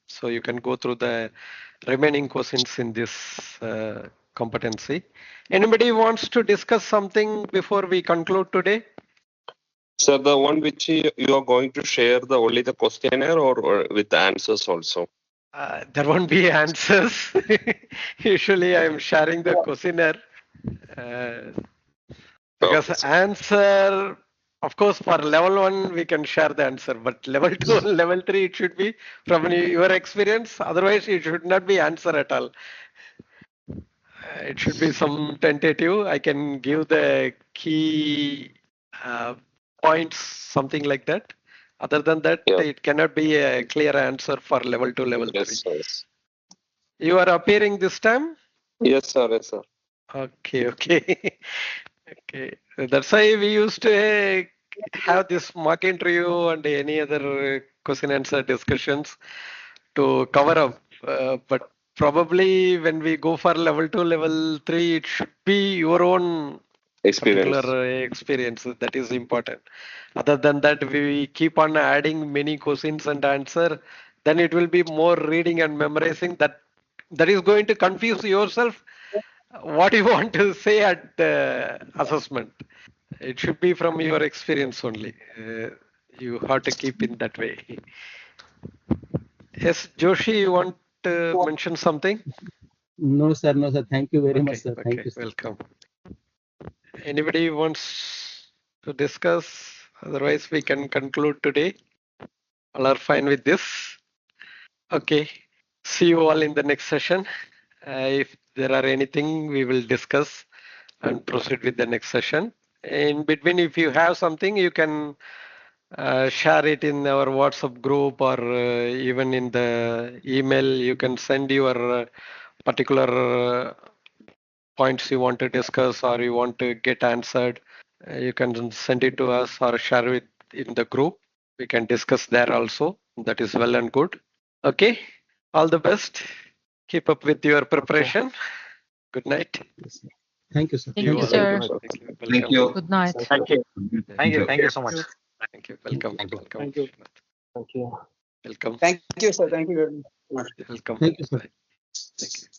so you can go through the remaining questions in this competency. Anybody wants to discuss something before we conclude today? So the one which you are going to share, only the questionnaire or with the answers also? There won't be answers. Usually I'm sharing the questionnaire. Because answer, of course, for level 1, we can share the answer, but level 2 and level 3, it should be from your experience. Otherwise, it should not be answer at all. It should be some tentative. I can give the key points, something like that. Other than that, it cannot be a clear answer for level 2, level 3. Yes. You are appearing this time? Yes, sir. Yes, sir. Okay. Okay. That's why we used to have this mock interview and any other question answer discussions to cover up. But probably when we go for level 2, level 3, it should be your own particular experience. That is important. Other than that, we keep on adding many questions and answer. Then it will be more reading and memorizing. That is going to confuse yourself. What you want to say at the assessment. It should be from your experience only. You have to keep in that way. Yes, Joshi, you want to mention something? No, sir. Thank you very much, sir. Thank you, sir. Welcome. Anybody wants to discuss? Otherwise, we can conclude today. All are fine with this? Okay. See you all in the next session. If there are anything, we will discuss and proceed with the next session. In between, if you have something, you can share it in our WhatsApp group or even in the email. You can send your particular points you want to discuss or you want to get answered. You can send it to us or share it in the group. We can discuss there also. That is well and good. Okay. All the best. Keep up with your preparation. Good night. Thank you, sir. Thank you, sir. Thank you. Thank you. Good night. Thank you. Thank you so much. Thank you. Welcome. Thank you. Welcome. Thank you. Thank you. Welcome. Thank you, sir. Thank you very much. Welcome. Thank you, sir. Bye. Thank you.